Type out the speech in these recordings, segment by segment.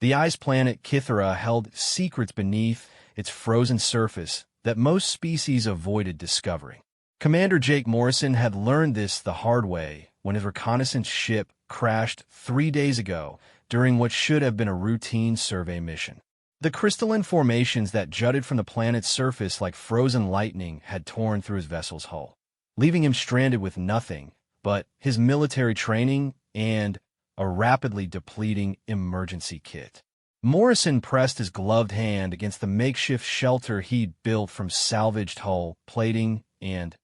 The ice planet Kythera held secrets beneath its frozen surface that most species avoided discovering. Commander Jake Morrison had learned this the hard way when his reconnaissance ship crashed 3 days ago during what should have been a routine survey mission. The crystalline formations that jutted from the planet's surface like frozen lightning had torn through his vessel's hull, leaving him stranded with nothing but his military training and a rapidly depleting emergency kit. Morrison pressed his gloved hand against the makeshift shelter he'd built from salvaged hull plating and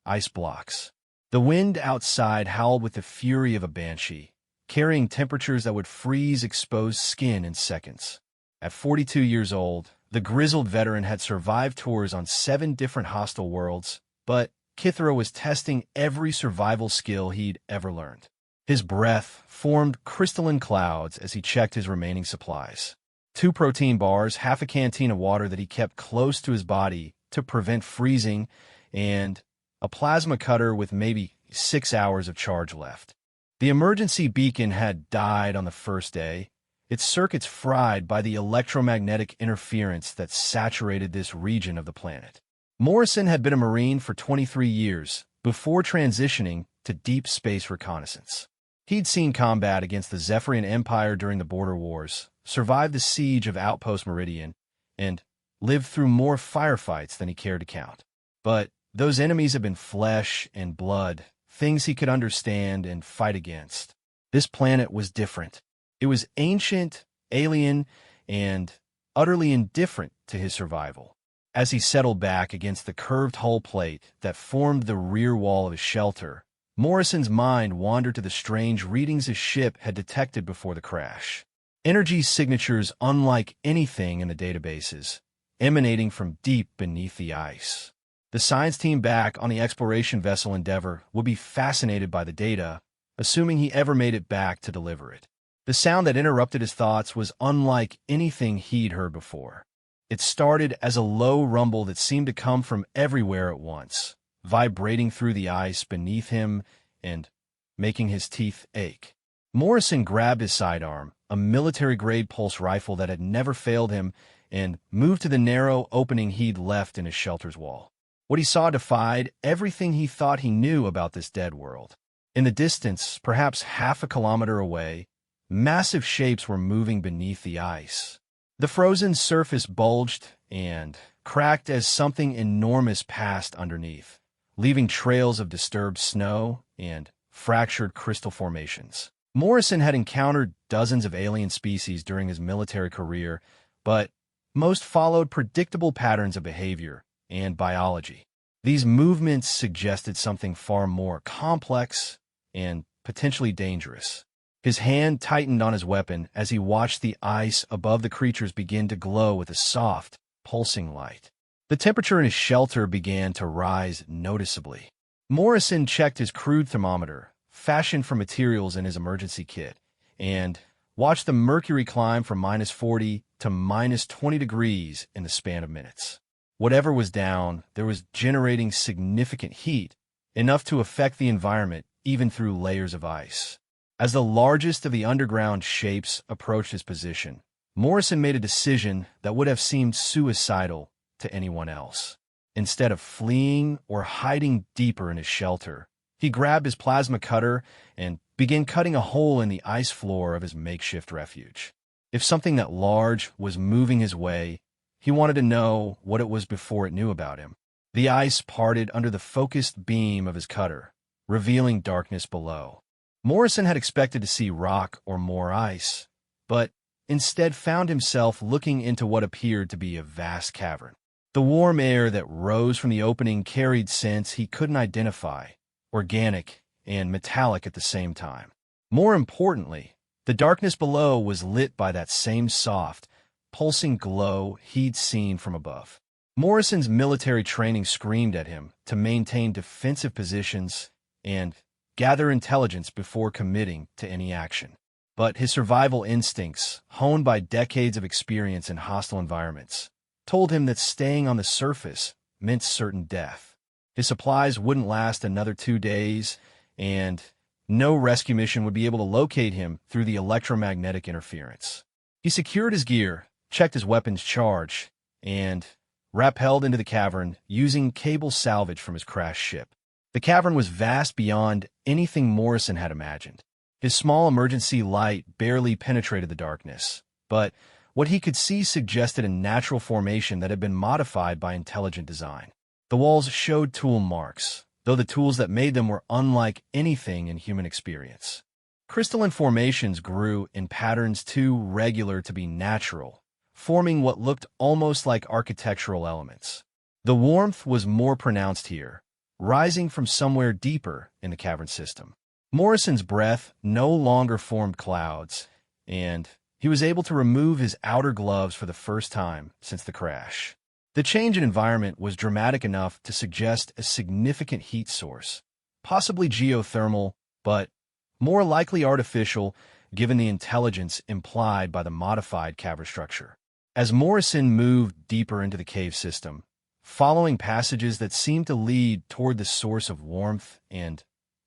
ice blocks. The wind outside howled with the fury of a banshee, carrying temperatures that would freeze exposed skin in seconds. At 42 years old, the grizzled veteran had survived tours on 7 different hostile worlds, but Kythera was testing every survival skill he'd ever learned. His breath formed crystalline clouds as he checked his remaining supplies. 2 protein bars, half a canteen of water that he kept close to his body to prevent freezing, and a plasma cutter with maybe 6 hours of charge left. The emergency beacon had died on the first day, its circuits fried by the electromagnetic interference that saturated this region of the planet. Morrison had been a Marine for 23 years before transitioning to deep space reconnaissance. He'd seen combat against the Zephyrian Empire during the Border Wars, survived the siege of Outpost Meridian, and lived through more firefights than he cared to count. But those enemies had been flesh and blood, things he could understand and fight against. This planet was different. It was ancient, alien, and utterly indifferent to his survival. As he settled back against the curved hull plate that formed the rear wall of his shelter, Morrison's mind wandered to the strange readings his ship had detected before the crash. Energy signatures unlike anything in the databases, emanating from deep beneath the ice. The science team back on the exploration vessel Endeavour would be fascinated by the data, assuming he ever made it back to deliver it. The sound that interrupted his thoughts was unlike anything he'd heard before. It started as a low rumble that seemed to come from everywhere at once, vibrating through the ice beneath him and making his teeth ache. Morrison grabbed his sidearm, a military-grade pulse rifle that had never failed him, and moved to the narrow opening he'd left in his shelter's wall. What he saw defied everything he thought he knew about this dead world. In the distance, perhaps half a kilometer away, massive shapes were moving beneath the ice. The frozen surface bulged and cracked as something enormous passed underneath, leaving trails of disturbed snow and fractured crystal formations. Morrison had encountered dozens of alien species during his military career, but most followed predictable patterns of behavior and biology. These movements suggested something far more complex and potentially dangerous. His hand tightened on his weapon as he watched the ice above the creatures begin to glow with a soft, pulsing light. The temperature in his shelter began to rise noticeably. Morrison checked his crude thermometer, fashioned from materials in his emergency kit, and watched the mercury climb from -40 to -20 degrees in the span of minutes. Whatever was down, there was generating significant heat, enough to affect the environment even through layers of ice. As the largest of the underground shapes approached his position, Morrison made a decision that would have seemed suicidal to anyone else. Instead of fleeing or hiding deeper in his shelter, he grabbed his plasma cutter and began cutting a hole in the ice floor of his makeshift refuge. If something that large was moving his way, he wanted to know what it was before it knew about him. The ice parted under the focused beam of his cutter, revealing darkness below. Morrison had expected to see rock or more ice, but instead found himself looking into what appeared to be a vast cavern. The warm air that rose from the opening carried scents he couldn't identify, organic and metallic at the same time. More importantly, the darkness below was lit by that same soft, pulsing glow he'd seen from above. Morrison's military training screamed at him to maintain defensive positions and gather intelligence before committing to any action. But his survival instincts, honed by decades of experience in hostile environments, told him that staying on the surface meant certain death. His supplies wouldn't last another 2 days, and no rescue mission would be able to locate him through the electromagnetic interference. He secured his gear, checked his weapons charge, and rappelled into the cavern using cable salvage from his crashed ship. The cavern was vast beyond anything Morrison had imagined. His small emergency light barely penetrated the darkness, but what he could see suggested a natural formation that had been modified by intelligent design. The walls showed tool marks, though the tools that made them were unlike anything in human experience. Crystalline formations grew in patterns too regular to be natural, forming what looked almost like architectural elements. The warmth was more pronounced here, rising from somewhere deeper in the cavern system. Morrison's breath no longer formed clouds, and he was able to remove his outer gloves for the first time since the crash. The change in environment was dramatic enough to suggest a significant heat source, possibly geothermal, but more likely artificial given the intelligence implied by the modified cavern structure. As Morrison moved deeper into the cave system, following passages that seemed to lead toward the source of warmth and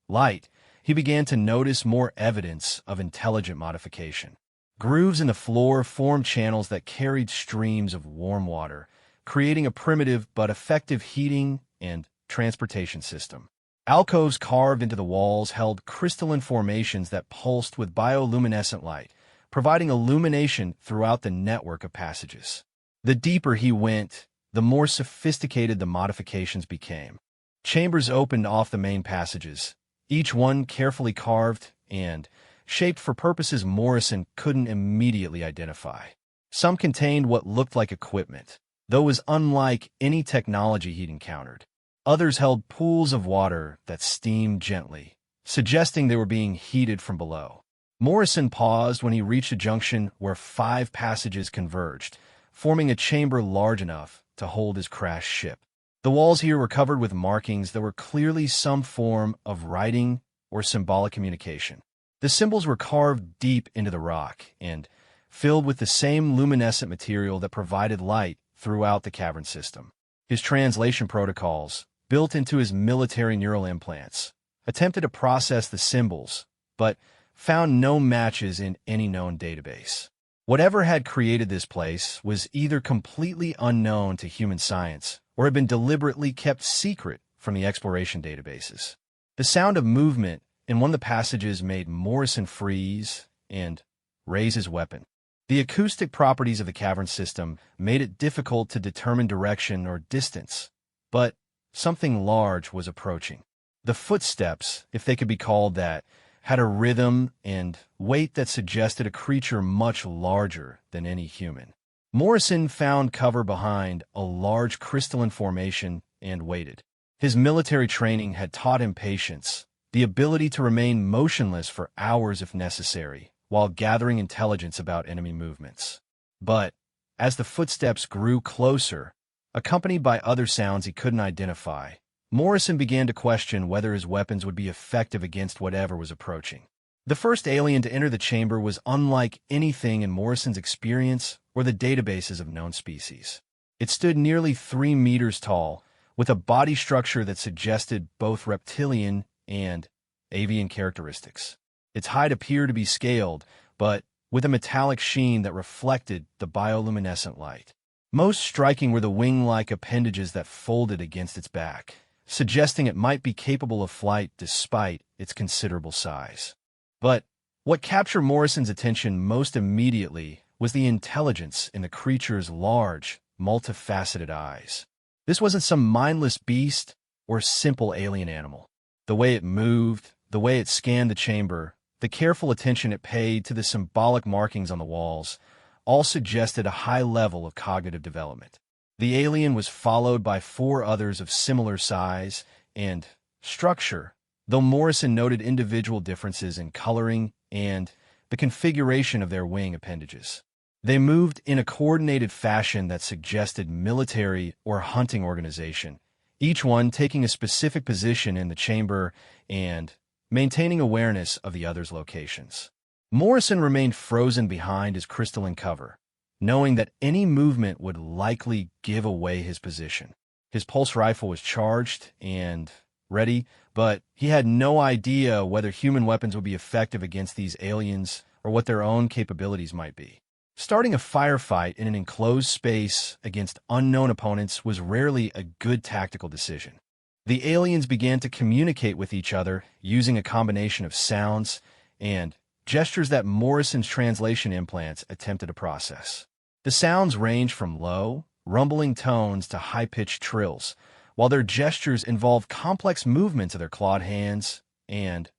light, he began to notice more evidence of intelligent modification. Grooves in the floor formed channels that carried streams of warm water, creating a primitive but effective heating and transportation system. Alcoves carved into the walls held crystalline formations that pulsed with bioluminescent light, providing illumination throughout the network of passages. The deeper he went, the more sophisticated the modifications became. Chambers opened off the main passages, each one carefully carved and shaped for purposes Morrison couldn't immediately identify. Some contained what looked like equipment, though was unlike any technology he'd encountered. Others held pools of water that steamed gently, suggesting they were being heated from below. Morrison paused when he reached a junction where 5 passages converged, forming a chamber large enough to hold his crashed ship. The walls here were covered with markings that were clearly some form of writing or symbolic communication. The symbols were carved deep into the rock and filled with the same luminescent material that provided light throughout the cavern system. His translation protocols, built into his military neural implants, attempted to process the symbols, but found no matches in any known database. Whatever had created this place was either completely unknown to human science or had been deliberately kept secret from the exploration databases. The sound of movement in one of the passages made Morrison freeze and raise his weapon. The acoustic properties of the cavern system made it difficult to determine direction or distance, but something large was approaching. The footsteps, if they could be called that, had a rhythm and weight that suggested a creature much larger than any human. Morrison found cover behind a large crystalline formation and waited. His military training had taught him patience, the ability to remain motionless for hours if necessary, while gathering intelligence about enemy movements. But as the footsteps grew closer, accompanied by other sounds he couldn't identify, Morrison began to question whether his weapons would be effective against whatever was approaching. The first alien to enter the chamber was unlike anything in Morrison's experience or the databases of known species. It stood nearly 3 meters tall, with a body structure that suggested both reptilian and avian characteristics. Its height appeared to be scaled, but with a metallic sheen that reflected the bioluminescent light. Most striking were the wing-like appendages that folded against its back, suggesting it might be capable of flight despite its considerable size. But what captured Morrison's attention most immediately was the intelligence in the creature's large, multifaceted eyes. This wasn't some mindless beast or simple alien animal. The way it moved, the way it scanned the chamber, the careful attention it paid to the symbolic markings on the walls, all suggested a high level of cognitive development. The alien was followed by 4 others of similar size and structure, though Morrison noted individual differences in coloring and the configuration of their wing appendages. They moved in a coordinated fashion that suggested military or hunting organization, each one taking a specific position in the chamber and maintaining awareness of the other's locations. Morrison remained frozen behind his crystalline cover, knowing that any movement would likely give away his position. His pulse rifle was charged and ready, but he had no idea whether human weapons would be effective against these aliens or what their own capabilities might be. Starting a firefight in an enclosed space against unknown opponents was rarely a good tactical decision. The aliens began to communicate with each other using a combination of sounds and gestures that Morrison's translation implants attempted to process. The sounds ranged from low, rumbling tones to high-pitched trills, while their gestures involved complex movements of their clawed hands and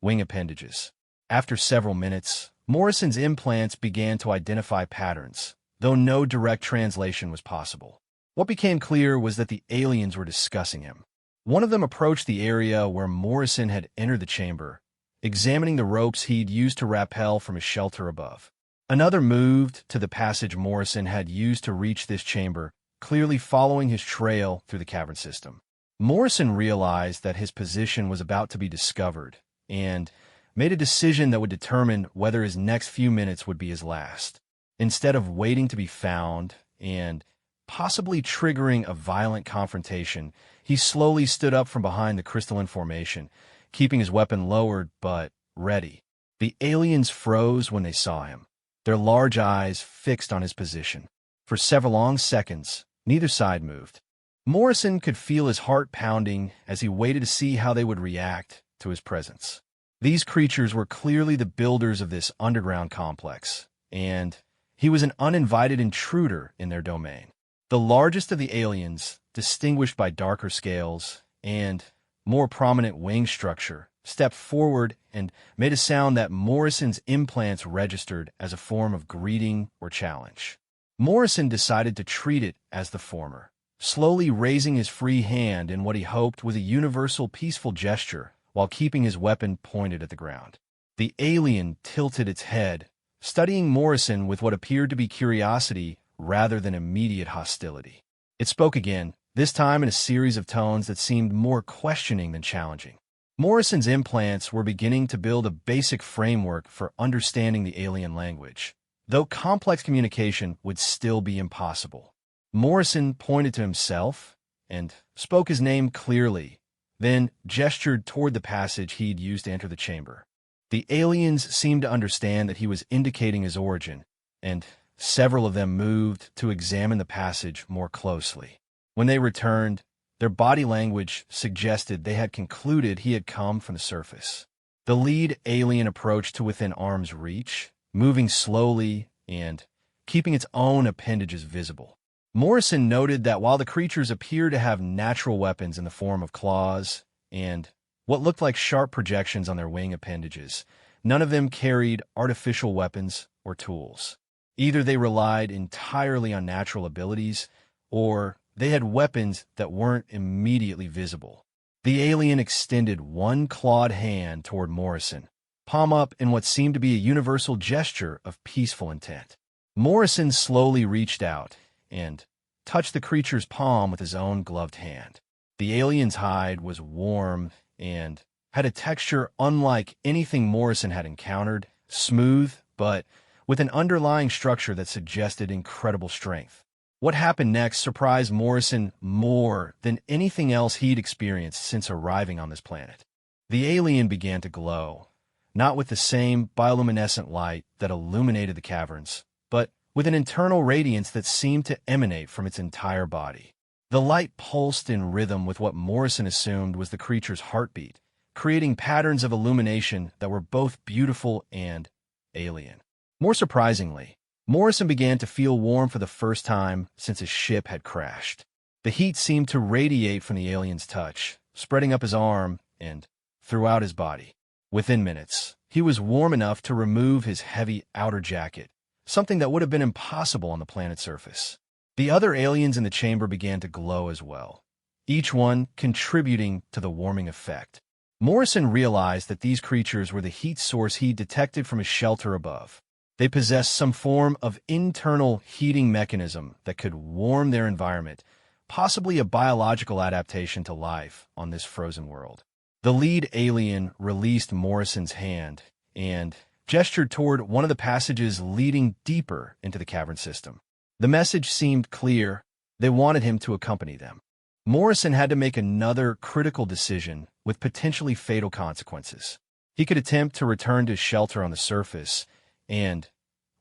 wing appendages. After several minutes, Morrison's implants began to identify patterns, though no direct translation was possible. What became clear was that the aliens were discussing him. One of them approached the area where Morrison had entered the chamber, examining the ropes he'd used to rappel from his shelter above. Another moved to the passage Morrison had used to reach this chamber, clearly following his trail through the cavern system. Morrison realized that his position was about to be discovered, and made a decision that would determine whether his next few minutes would be his last. Instead of waiting to be found and possibly triggering a violent confrontation, he slowly stood up from behind the crystalline formation, keeping his weapon lowered but ready. The aliens froze when they saw him, their large eyes fixed on his position. For several long seconds, neither side moved. Morrison could feel his heart pounding as he waited to see how they would react to his presence. These creatures were clearly the builders of this underground complex, and he was an uninvited intruder in their domain. The largest of the aliens, distinguished by darker scales and more prominent wing structure, stepped forward and made a sound that Morrison's implants registered as a form of greeting or challenge. Morrison decided to treat it as the former, slowly raising his free hand in what he hoped was a universal peaceful gesture while keeping his weapon pointed at the ground. The alien tilted its head, studying Morrison with what appeared to be curiosity rather than immediate hostility. It spoke again, this time in a series of tones that seemed more questioning than challenging. Morrison's implants were beginning to build a basic framework for understanding the alien language, though complex communication would still be impossible. Morrison pointed to himself and spoke his name clearly, then gestured toward the passage he'd used to enter the chamber. The aliens seemed to understand that he was indicating his origin, and several of them moved to examine the passage more closely. When they returned, their body language suggested they had concluded he had come from the surface. The lead alien approached to within arm's reach, moving slowly and keeping its own appendages visible. Morrison noted that while the creatures appeared to have natural weapons in the form of claws and what looked like sharp projections on their wing appendages, none of them carried artificial weapons or tools. Either they relied entirely on natural abilities, or they had weapons that weren't immediately visible. The alien extended one clawed hand toward Morrison, palm up in what seemed to be a universal gesture of peaceful intent. Morrison slowly reached out and touched the creature's palm with his own gloved hand. The alien's hide was warm and had a texture unlike anything Morrison had encountered, smooth, but with an underlying structure that suggested incredible strength. What happened next surprised Morrison more than anything else he'd experienced since arriving on this planet. The alien began to glow, not with the same bioluminescent light that illuminated the caverns, but with an internal radiance that seemed to emanate from its entire body. The light pulsed in rhythm with what Morrison assumed was the creature's heartbeat, creating patterns of illumination that were both beautiful and alien. More surprisingly, Morrison began to feel warm for the first time since his ship had crashed. The heat seemed to radiate from the alien's touch, spreading up his arm and throughout his body. Within minutes, he was warm enough to remove his heavy outer jacket, something that would have been impossible on the planet's surface. The other aliens in the chamber began to glow as well, each one contributing to the warming effect. Morrison realized that these creatures were the heat source he detected from his shelter above. They possessed some form of internal heating mechanism that could warm their environment, possibly a biological adaptation to life on this frozen world. The lead alien released Morrison's hand and gestured toward one of the passages leading deeper into the cavern system. The message seemed clear. They wanted him to accompany them. Morrison had to make another critical decision with potentially fatal consequences. He could attempt to return to his shelter on the surface and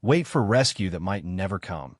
wait for rescue that might never come.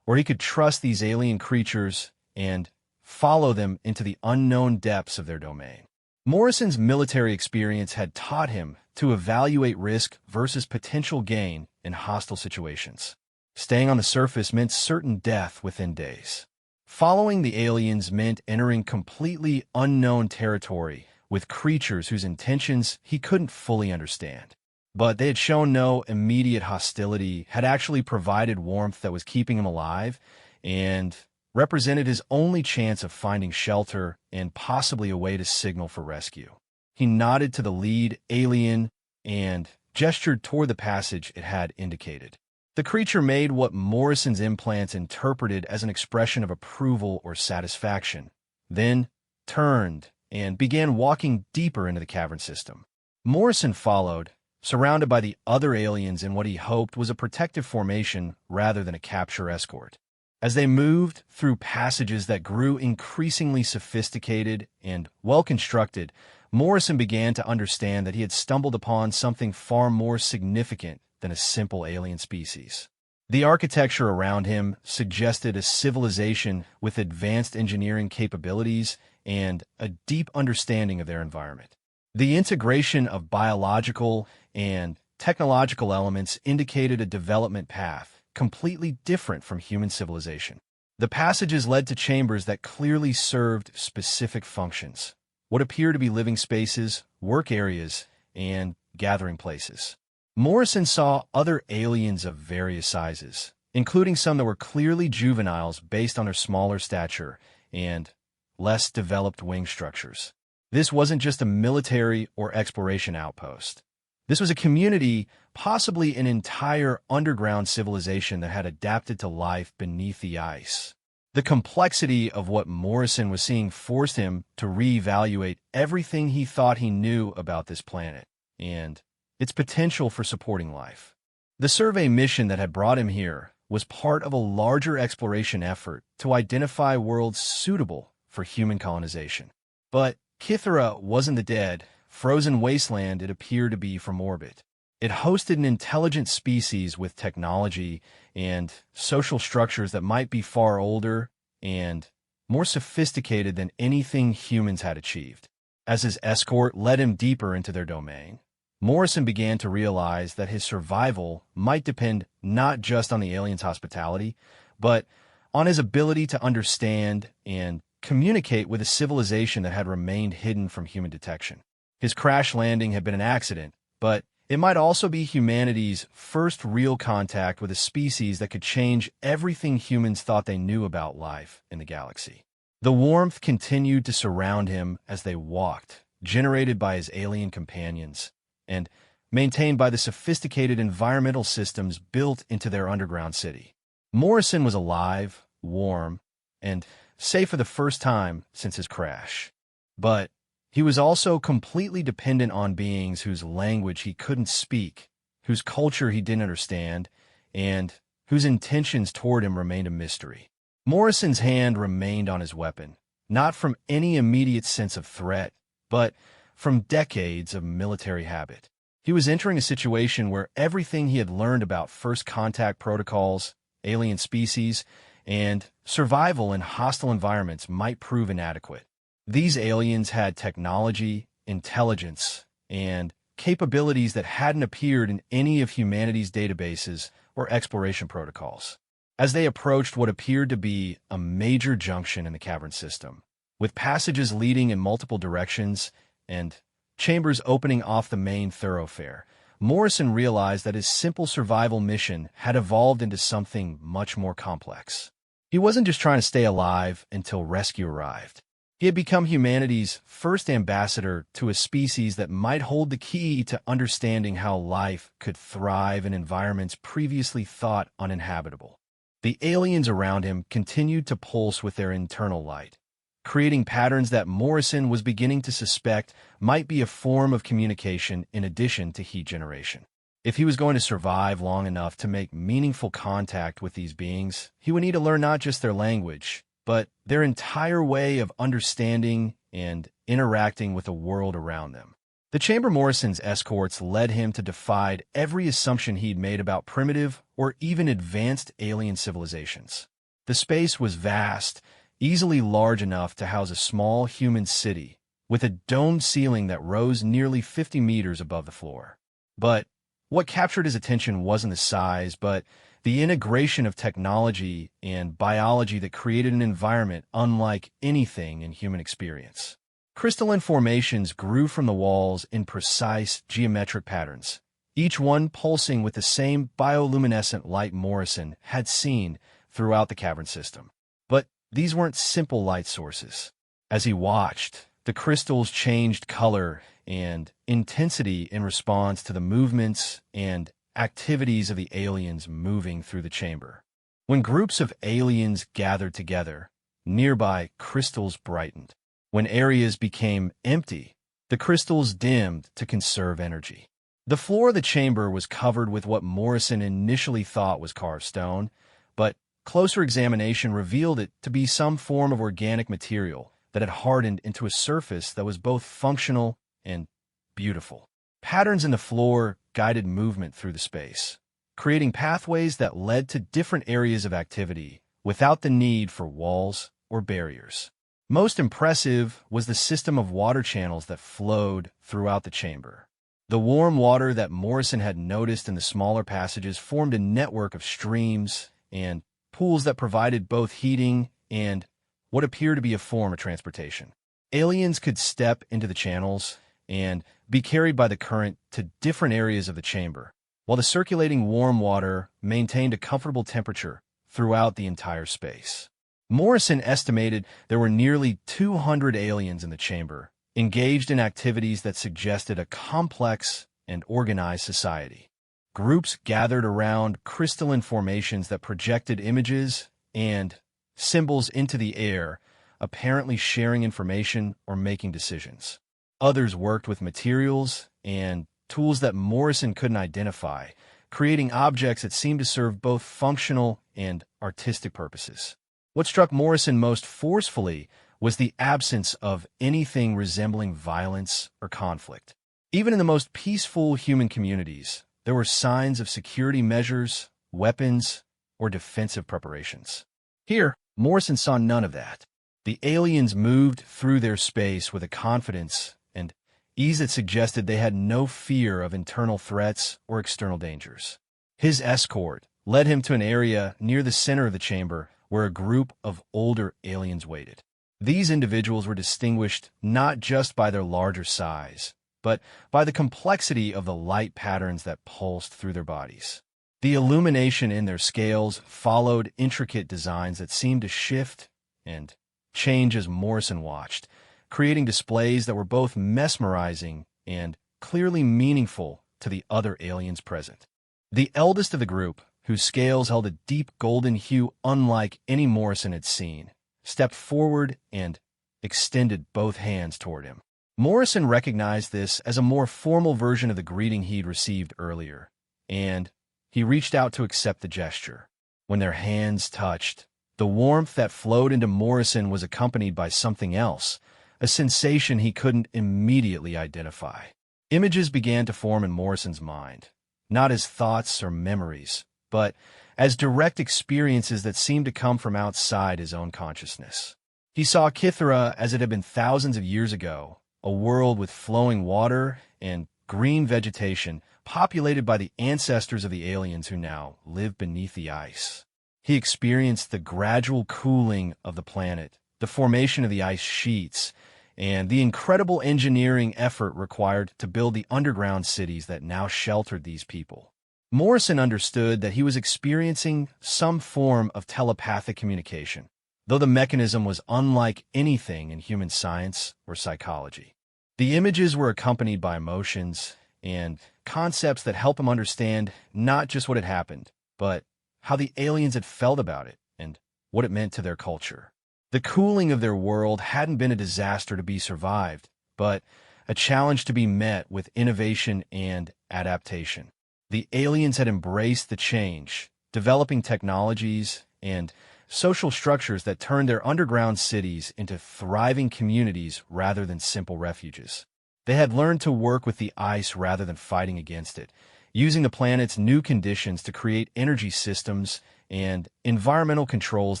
Or he could trust these alien creatures and follow them into the unknown depths of their domain. Morrison's military experience had taught him to evaluate risk versus potential gain in hostile situations. Staying on the surface meant certain death within days. Following the aliens meant entering completely unknown territory with creatures whose intentions he couldn't fully understand. But they had shown no immediate hostility, had actually provided warmth that was keeping him alive, and represented his only chance of finding shelter and possibly a way to signal for rescue. He nodded to the lead alien and gestured toward the passage it had indicated. The creature made what Morrison's implants interpreted as an expression of approval or satisfaction, then turned and began walking deeper into the cavern system. Morrison followed, surrounded by the other aliens in what he hoped was a protective formation rather than a capture escort. As they moved through passages that grew increasingly sophisticated and well-constructed, Morrison began to understand that he had stumbled upon something far more significant than a simple alien species. The architecture around him suggested a civilization with advanced engineering capabilities and a deep understanding of their environment. The integration of biological and technological elements indicated a development path completely different from human civilization. The passages led to chambers that clearly served specific functions, what appeared to be living spaces, work areas, and gathering places. Morrison saw other aliens of various sizes, including some that were clearly juveniles based on their smaller stature and less developed wing structures. This wasn't just a military or exploration outpost. This was a community, possibly an entire underground civilization that had adapted to life beneath the ice. The complexity of what Morrison was seeing forced him to reevaluate everything he thought he knew about this planet and its potential for supporting life. The survey mission that had brought him here was part of a larger exploration effort to identify worlds suitable for human colonization. But Kythera wasn't the dead, frozen wasteland it appeared to be from orbit. It hosted an intelligent species with technology and social structures that might be far older and more sophisticated than anything humans had achieved. As his escort led him deeper into their domain, Morrison began to realize that his survival might depend not just on the aliens' hospitality, but on his ability to understand and communicate with a civilization that had remained hidden from human detection. His crash landing had been an accident, but it might also be humanity's first real contact with a species that could change everything humans thought they knew about life in the galaxy. The warmth continued to surround him as they walked, generated by his alien companions, and maintained by the sophisticated environmental systems built into their underground city. Morrison was alive, warm, and safe for the first time since his crash. But he was also completely dependent on beings whose language he couldn't speak, whose culture he didn't understand, and whose intentions toward him remained a mystery. Morrison's hand remained on his weapon, not from any immediate sense of threat, but from decades of military habit. He was entering a situation where everything he had learned about first contact protocols, alien species, and survival in hostile environments might prove inadequate. These aliens had technology, intelligence, and capabilities that hadn't appeared in any of humanity's databases or exploration protocols. As they approached what appeared to be a major junction in the cavern system, with passages leading in multiple directions and chambers opening off the main thoroughfare, Morrison realized that his simple survival mission had evolved into something much more complex. He wasn't just trying to stay alive until rescue arrived. He had become humanity's first ambassador to a species that might hold the key to understanding how life could thrive in environments previously thought uninhabitable. The aliens around him continued to pulse with their internal light, creating patterns that Morrison was beginning to suspect might be a form of communication in addition to heat generation. If he was going to survive long enough to make meaningful contact with these beings, he would need to learn not just their language, but their entire way of understanding and interacting with the world around them. The chamber Morrison's escorts led him to defy every assumption he'd made about primitive or even advanced alien civilizations. The space was vast, easily large enough to house a small human city, with a domed ceiling that rose nearly 50 meters above the floor. But what captured his attention wasn't the size, but the integration of technology and biology that created an environment unlike anything in human experience. Crystalline formations grew from the walls in precise geometric patterns, each one pulsing with the same bioluminescent light Morrison had seen throughout the cavern system. But these weren't simple light sources. As he watched, the crystals changed color and intensity in response to the movements and activities of the aliens moving through the chamber. When groups of aliens gathered together, nearby crystals brightened. When areas became empty, the crystals dimmed to conserve energy. The floor of the chamber was covered with what Morrison initially thought was carved stone, but closer examination revealed it to be some form of organic material that had hardened into a surface that was both functional and beautiful. Patterns in the floor guided movement through the space, creating pathways that led to different areas of activity without the need for walls or barriers. Most impressive was the system of water channels that flowed throughout the chamber. The warm water that Morrison had noticed in the smaller passages formed a network of streams and pools that provided both heating and what appeared to be a form of transportation. Aliens could step into the channels and be carried by the current to different areas of the chamber, while the circulating warm water maintained a comfortable temperature throughout the entire space. Morrison estimated there were nearly 200 aliens in the chamber, engaged in activities that suggested a complex and organized society. Groups gathered around crystalline formations that projected images and symbols into the air, apparently sharing information or making decisions. Others worked with materials and tools that Morrison couldn't identify, creating objects that seemed to serve both functional and artistic purposes. What struck Morrison most forcefully was the absence of anything resembling violence or conflict. Even in the most peaceful human communities, there were signs of security measures, weapons, or defensive preparations. Here, Morrison saw none of that. The aliens moved through their space with a confidence and ease that suggested they had no fear of internal threats or external dangers. His escort led him to an area near the center of the chamber where a group of older aliens waited. These individuals were distinguished not just by their larger size, but by the complexity of the light patterns that pulsed through their bodies. The illumination in their scales followed intricate designs that seemed to shift and change as Morrison watched, creating displays that were both mesmerizing and clearly meaningful to the other aliens present. The eldest of the group, whose scales held a deep golden hue unlike any Morrison had seen, stepped forward and extended both hands toward him. Morrison recognized this as a more formal version of the greeting he'd received earlier, and he reached out to accept the gesture. When their hands touched, the warmth that flowed into Morrison was accompanied by something else, a sensation he couldn't immediately identify. Images began to form in Morrison's mind, not as thoughts or memories, but as direct experiences that seemed to come from outside his own consciousness. He saw Kythera as it had been thousands of years ago, a world with flowing water and green vegetation populated by the ancestors of the aliens who now live beneath the ice. He experienced the gradual cooling of the planet, the formation of the ice sheets, and the incredible engineering effort required to build the underground cities that now sheltered these people. Morrison understood that he was experiencing some form of telepathic communication, though the mechanism was unlike anything in human science or psychology. The images were accompanied by emotions and concepts that help him understand not just what had happened, but how the aliens had felt about it and what it meant to their culture. The cooling of their world hadn't been a disaster to be survived, but a challenge to be met with innovation and adaptation. The aliens had embraced the change, developing technologies and social structures that turned their underground cities into thriving communities rather than simple refuges. They had learned to work with the ice rather than fighting against it, using the planet's new conditions to create energy systems and environmental controls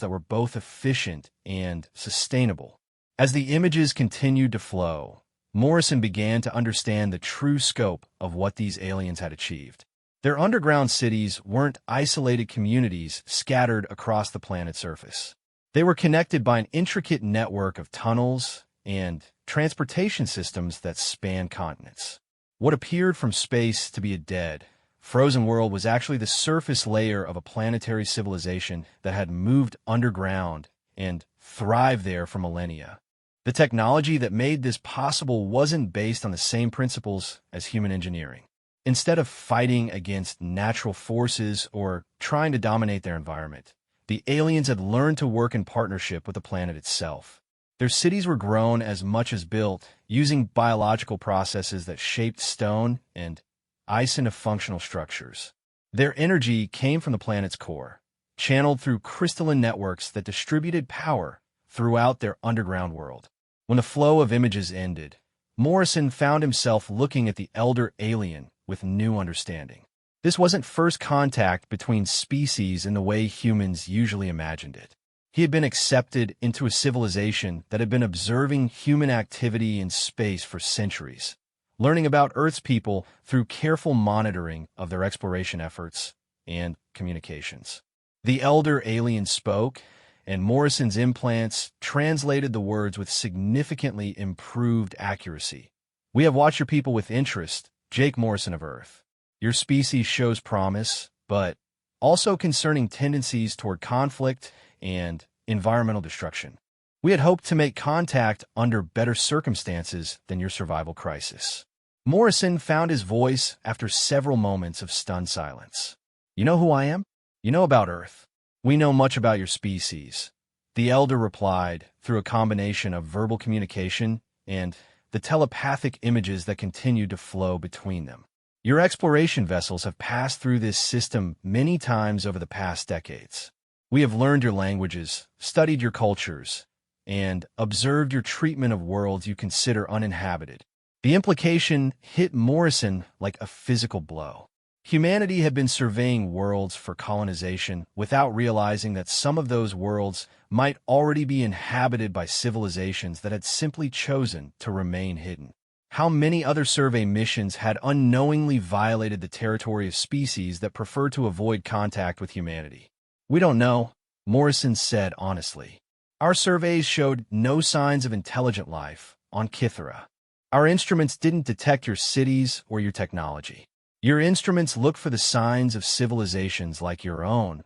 that were both efficient and sustainable. As the images continued to flow, Morrison began to understand the true scope of what these aliens had achieved. Their underground cities weren't isolated communities scattered across the planet's surface. They were connected by an intricate network of tunnels and transportation systems that spanned continents. What appeared from space to be a dead, frozen world was actually the surface layer of a planetary civilization that had moved underground and thrived there for millennia. The technology that made this possible wasn't based on the same principles as human engineering. Instead of fighting against natural forces or trying to dominate their environment, the aliens had learned to work in partnership with the planet itself. Their cities were grown as much as built, using biological processes that shaped stone and ice into functional structures. Their energy came from the planet's core, channeled through crystalline networks that distributed power throughout their underground world. When the flow of images ended, Morrison found himself looking at the elder alien with new understanding. This wasn't first contact between species in the way humans usually imagined it. He had been accepted into a civilization that had been observing human activity in space for centuries, learning about Earth's people through careful monitoring of their exploration efforts and communications. The elder alien spoke, and Morrison's implants translated the words with significantly improved accuracy. "We have watched your people with interest, Jake Morrison of Earth. Your species shows promise, but also concerning tendencies toward conflict and environmental destruction. We had hoped to make contact under better circumstances than your survival crisis." Morrison found his voice after several moments of stunned silence. "You know who I am? You know about Earth. We know much about your species," the elder replied through a combination of verbal communication and the telepathic images that continued to flow between them. "Your exploration vessels have passed through this system many times over the past decades. We have learned your languages, studied your cultures, and observed your treatment of worlds you consider uninhabited." The implication hit Morrison like a physical blow. Humanity had been surveying worlds for colonization without realizing that some of those worlds might already be inhabited by civilizations that had simply chosen to remain hidden. How many other survey missions had unknowingly violated the territory of species that preferred to avoid contact with humanity? "We don't know," Morrison said honestly. "Our surveys showed no signs of intelligent life on Kythera. Our instruments didn't detect your cities or your technology. Your instruments look for the signs of civilizations like your own,"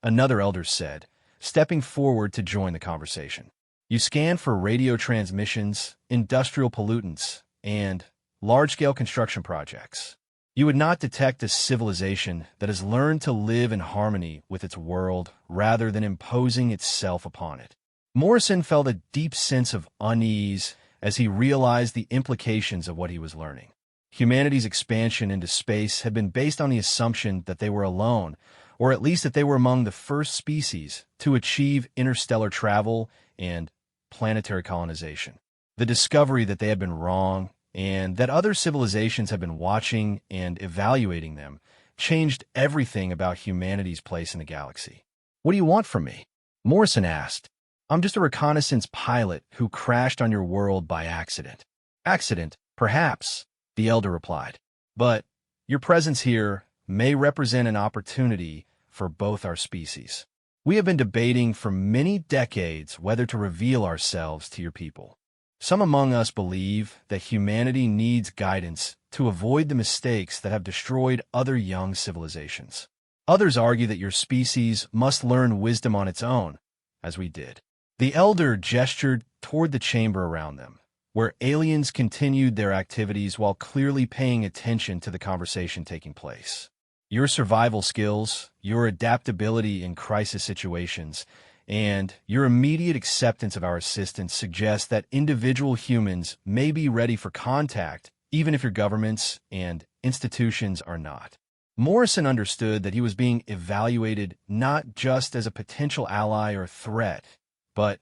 another elder said, stepping forward to join the conversation. "You scan for radio transmissions, industrial pollutants, and large-scale construction projects. You would not detect a civilization that has learned to live in harmony with its world rather than imposing itself upon it." Morrison felt a deep sense of unease as he realized the implications of what he was learning. Humanity's expansion into space had been based on the assumption that they were alone, or at least that they were among the first species to achieve interstellar travel and planetary colonization. The discovery that they had been wrong and that other civilizations had been watching and evaluating them changed everything about humanity's place in the galaxy. "What do you want from me?" Morrison asked. "I'm just a reconnaissance pilot who crashed on your world by accident." "Accident, perhaps," the elder replied. "But your presence here may represent an opportunity for both our species. We have been debating for many decades whether to reveal ourselves to your people. Some among us believe that humanity needs guidance to avoid the mistakes that have destroyed other young civilizations. Others argue that your species must learn wisdom on its own, as we did." The elder gestured toward the chamber around them, where aliens continued their activities while clearly paying attention to the conversation taking place. "Your survival skills, your adaptability in crisis situations, and your immediate acceptance of our assistance suggest that individual humans may be ready for contact, even if your governments and institutions are not." Morrison understood that he was being evaluated not just as a potential ally or threat, but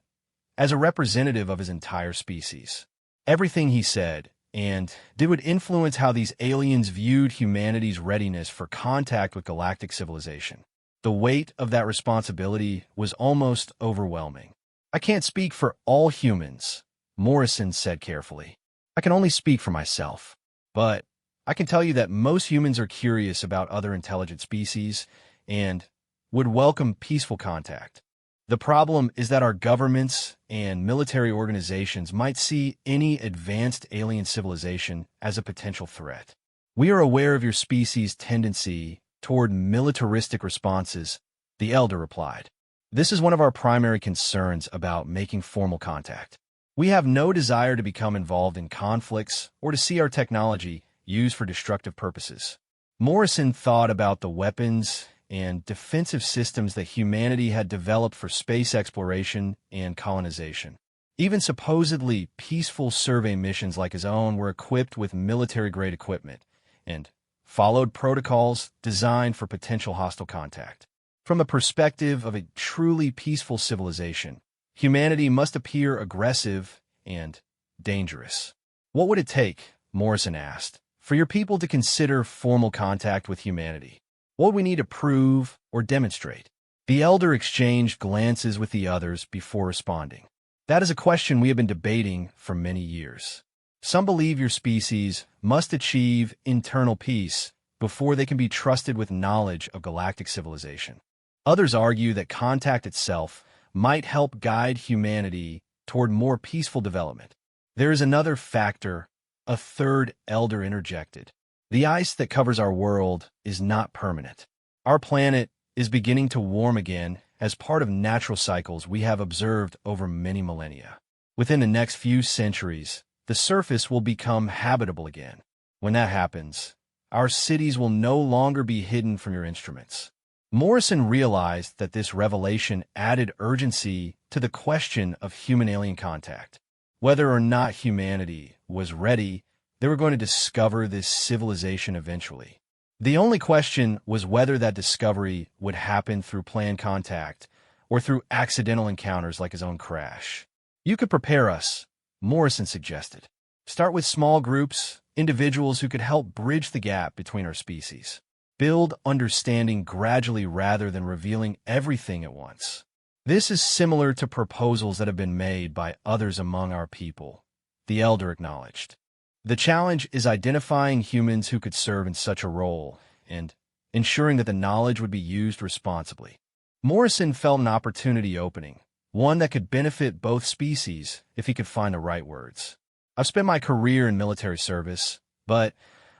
as a representative of his entire species. Everything he said, and it would influence how these aliens viewed humanity's readiness for contact with galactic civilization. The weight of that responsibility was almost overwhelming. "I can't speak for all humans," Morrison said carefully. "I can only speak for myself. But I can tell you that most humans are curious about other intelligent species and would welcome peaceful contact. The problem is that our governments and military organizations might see any advanced alien civilization as a potential threat. We are aware of your species' tendency toward militaristic responses," the elder replied. "This is one of our primary concerns about making formal contact. We have no desire to become involved in conflicts or to see our technology used for destructive purposes." Morrison thought about the weapons and defensive systems that humanity had developed for space exploration and colonization. Even supposedly peaceful survey missions like his own were equipped with military-grade equipment and followed protocols designed for potential hostile contact. From the perspective of a truly peaceful civilization, humanity must appear aggressive and dangerous. "What would it take," Morrison asked, "for your people to consider formal contact with humanity? What would we need to prove or demonstrate?" The elder exchanged glances with the others before responding. "That is a question we have been debating for many years. Some believe your species must achieve internal peace before they can be trusted with knowledge of galactic civilization. Others argue that contact itself might help guide humanity toward more peaceful development. There is another factor," a third elder interjected. "The ice that covers our world is not permanent. Our planet is beginning to warm again as part of natural cycles we have observed over many millennia. Within the next few centuries, the surface will become habitable again. When that happens, our cities will no longer be hidden from your instruments." Morrison realized that this revelation added urgency to the question of human-alien contact. Whether or not humanity was ready, they were going to discover this civilization eventually. The only question was whether that discovery would happen through planned contact or through accidental encounters like his own crash. "You could prepare us," Morrison suggested. "Start with small groups, individuals who could help bridge the gap between our species. Build understanding gradually rather than revealing everything at once. This is similar to proposals that have been made by others among our people," the elder acknowledged. "The challenge is identifying humans who could serve in such a role and ensuring that the knowledge would be used responsibly." Morrison felt an opportunity opening, one that could benefit both species if he could find the right words. "I've spent my career in military service, but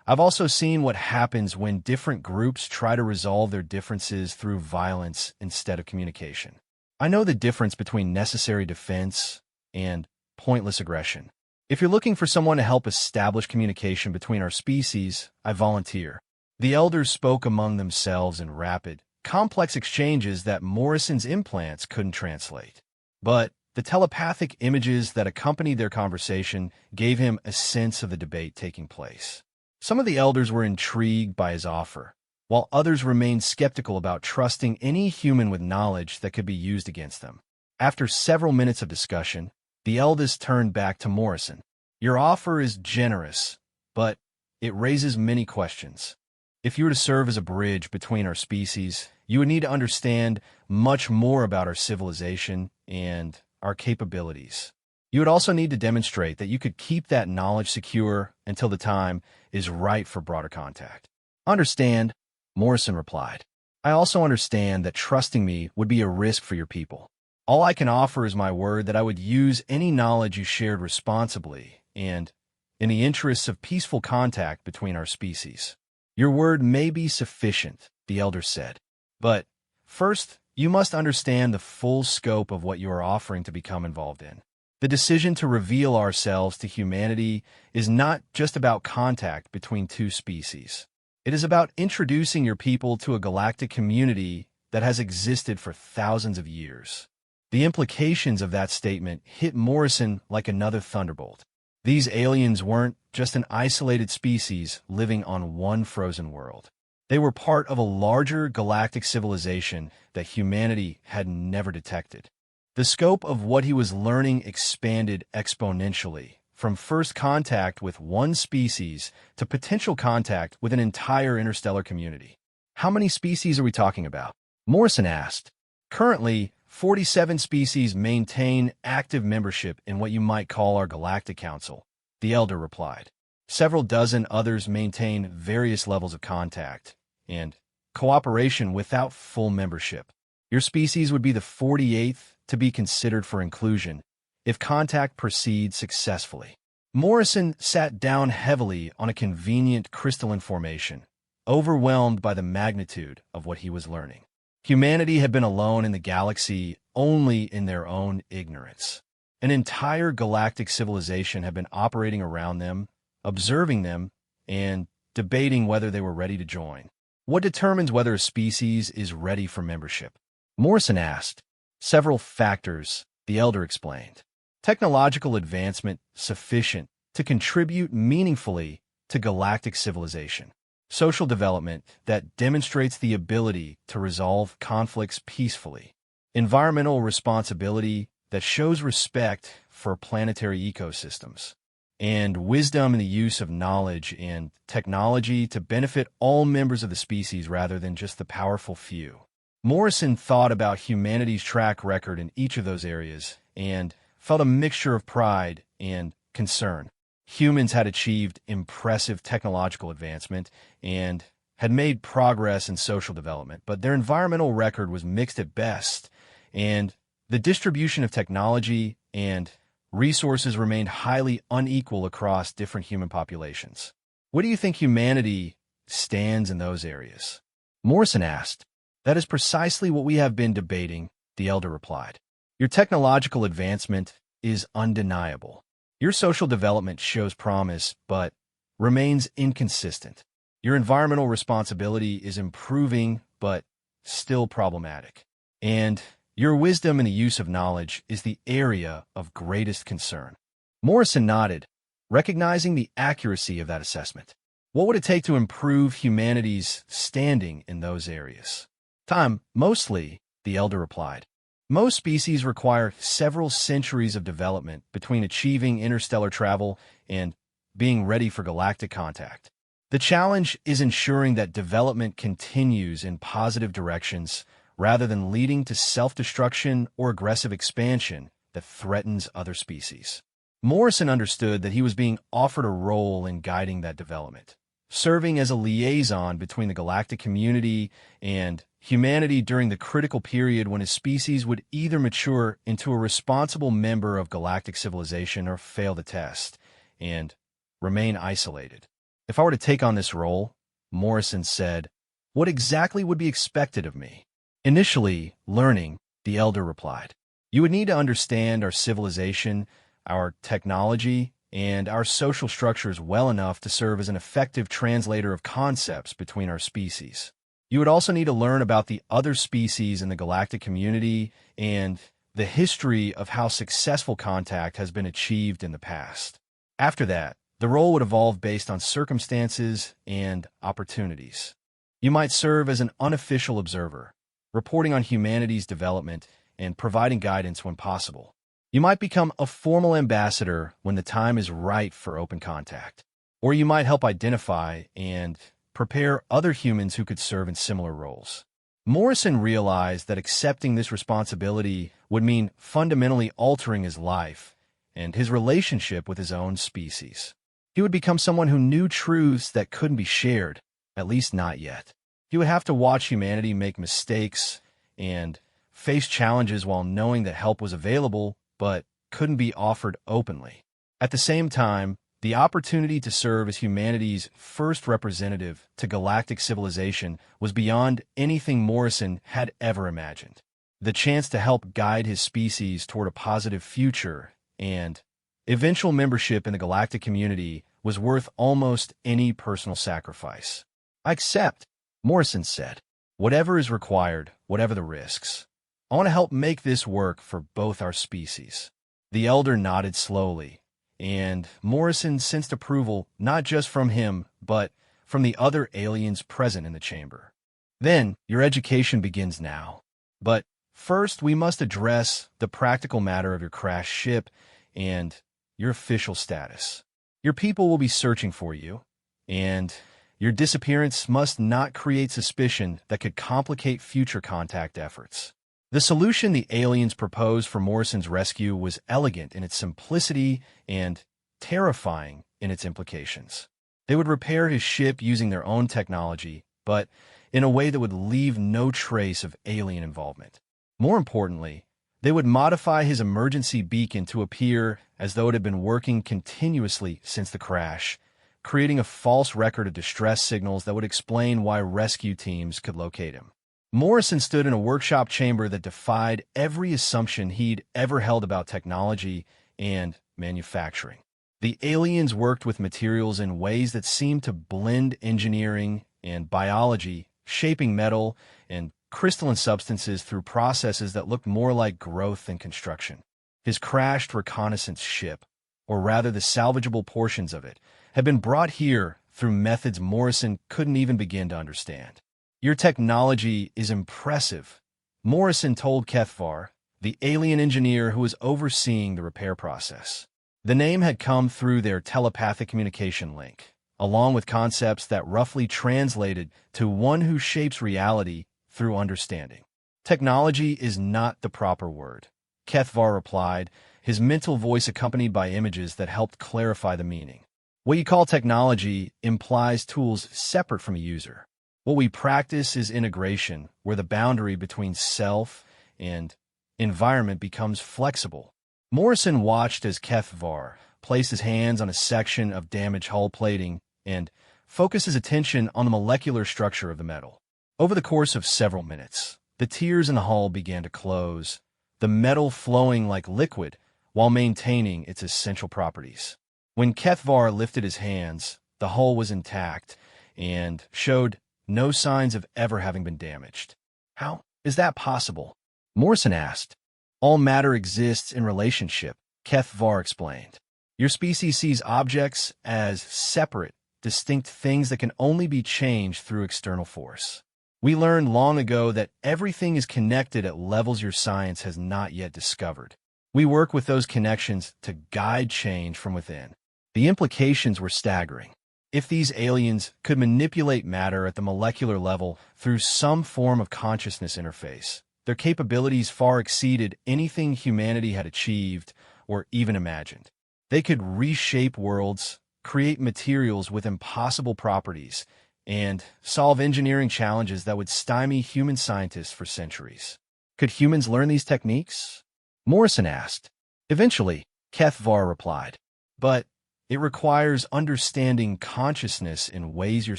I've also seen what happens when different groups try to resolve their differences through violence instead of communication. I know the difference between necessary defense and pointless aggression. If you're looking for someone to help establish communication between our species, I volunteer." The elders spoke among themselves in rapid, complex exchanges that Morrison's implants couldn't translate. But the telepathic images that accompanied their conversation gave him a sense of the debate taking place. Some of the elders were intrigued by his offer, while others remained skeptical about trusting any human with knowledge that could be used against them. After several minutes of discussion, the eldest turned back to Morrison. "Your offer is generous, but it raises many questions. If you were to serve as a bridge between our species, you would need to understand much more about our civilization and our capabilities. You would also need to demonstrate that you could keep that knowledge secure until the time is right for broader contact." "Understand," Morrison replied. "I also understand that trusting me would be a risk for your people. All I can offer is my word that I would use any knowledge you shared responsibly and in the interests of peaceful contact between our species." "Your word may be sufficient," the elder said. "But first, you must understand the full scope of what you are offering to become involved in. The decision to reveal ourselves to humanity is not just about contact between two species. It is about introducing your people to a galactic community that has existed for thousands of years." The implications of that statement hit Morrison like another thunderbolt. These aliens weren't just an isolated species living on one frozen world. They were part of a larger galactic civilization that humanity had never detected. The scope of what he was learning expanded exponentially, from first contact with one species to potential contact with an entire interstellar community. How many species are we talking about? Morrison asked. Currently, 47 species maintain active membership in what you might call our Galactic Council, the elder replied. Several dozen others maintain various levels of contact and cooperation without full membership. Your species would be the 48th to be considered for inclusion if contact proceeds successfully. Morrison sat down heavily on a convenient crystalline formation, overwhelmed by the magnitude of what he was learning. Humanity had been alone in the galaxy only in their own ignorance. An entire galactic civilization had been operating around them, observing them, and debating whether they were ready to join. What determines whether a species is ready for membership? Morrison asked. Several factors, the elder explained. Technological advancement sufficient to contribute meaningfully to galactic civilization. Social development that demonstrates the ability to resolve conflicts peacefully. Environmental responsibility that shows respect for planetary ecosystems. And wisdom in the use of knowledge and technology to benefit all members of the species rather than just the powerful few. Morrison thought about humanity's track record in each of those areas and felt a mixture of pride and concern. Humans had achieved impressive technological advancement and had made progress in social development, but their environmental record was mixed at best, and the distribution of technology and resources remained highly unequal across different human populations. What do you think humanity stands in those areas? Morrison asked. That is precisely what we have been debating, the elder replied. Your technological advancement is undeniable. Your social development shows promise, but remains inconsistent. Your environmental responsibility is improving, but still problematic. And your wisdom in the use of knowledge is the area of greatest concern. Morrison nodded, recognizing the accuracy of that assessment. What would it take to improve humanity's standing in those areas? Time, mostly, the elder replied. Most species require several centuries of development between achieving interstellar travel and being ready for galactic contact. The challenge is ensuring that development continues in positive directions rather than leading to self-destruction or aggressive expansion that threatens other species. Morrison understood that he was being offered a role in guiding that development, serving as a liaison between the galactic community and humanity during the critical period when his species would either mature into a responsible member of galactic civilization or fail the test and remain isolated. If I were to take on this role, Morrison said, what exactly would be expected of me? Initially, learning, the elder replied. You would need to understand our civilization, our technology, and our social structures well enough to serve as an effective translator of concepts between our species. You would also need to learn about the other species in the galactic community and the history of how successful contact has been achieved in the past. After that, the role would evolve based on circumstances and opportunities. You might serve as an unofficial observer, reporting on humanity's development and providing guidance when possible. You might become a formal ambassador when the time is right for open contact. Or you might help identify and prepare other humans who could serve in similar roles. Morrison realized that accepting this responsibility would mean fundamentally altering his life and his relationship with his own species. He would become someone who knew truths that couldn't be shared, at least not yet. He would have to watch humanity make mistakes and face challenges while knowing that help was available but couldn't be offered openly. At the same time, the opportunity to serve as humanity's first representative to galactic civilization was beyond anything Morrison had ever imagined. The chance to help guide his species toward a positive future and eventual membership in the galactic community was worth almost any personal sacrifice. I accept, Morrison said. Whatever is required, whatever the risks. I want to help make this work for both our species. The elder nodded slowly, and Morrison sensed approval not just from him, but from the other aliens present in the chamber. Then, your education begins now. But first, we must address the practical matter of your crashed ship and your official status. Your people will be searching for you, and your disappearance must not create suspicion that could complicate future contact efforts. The solution the aliens proposed for Morrison's rescue was elegant in its simplicity and terrifying in its implications. They would repair his ship using their own technology, but in a way that would leave no trace of alien involvement. More importantly, they would modify his emergency beacon to appear as though it had been working continuously since the crash, creating a false record of distress signals that would explain why rescue teams could locate him. Morrison stood in a workshop chamber that defied every assumption he'd ever held about technology and manufacturing. The aliens worked with materials in ways that seemed to blend engineering and biology, shaping metal and crystalline substances through processes that looked more like growth than construction. His crashed reconnaissance ship, or rather the salvageable portions of it, had been brought here through methods Morrison couldn't even begin to understand. "Your technology is impressive," Morrison told Kethvar, the alien engineer who was overseeing the repair process. The name had come through their telepathic communication link, along with concepts that roughly translated to one who shapes reality through understanding. "Technology is not the proper word," Kethvar replied, his mental voice accompanied by images that helped clarify the meaning. "What you call technology implies tools separate from a user. What we practice is integration, where the boundary between self and environment becomes flexible." Morrison watched as Kethvar placed his hands on a section of damaged hull plating and focused his attention on the molecular structure of the metal. Over the course of several minutes, the tears in the hull began to close, the metal flowing like liquid while maintaining its essential properties. When Kethvar lifted his hands, the hull was intact and showed no signs of ever having been damaged. "How is that possible?" Morrison asked. "All matter exists in relationship," Kethvar explained. "Your species sees objects as separate, distinct things that can only be changed through external force. We learned long ago that everything is connected at levels your science has not yet discovered. We work with those connections to guide change from within." The implications were staggering. If these aliens could manipulate matter at the molecular level through some form of consciousness interface, their capabilities far exceeded anything humanity had achieved or even imagined. They could reshape worlds, create materials with impossible properties, and solve engineering challenges that would stymie human scientists for centuries. Could humans learn these techniques? Morrison asked. "Eventually," Kethvar replied. "But it requires understanding consciousness in ways your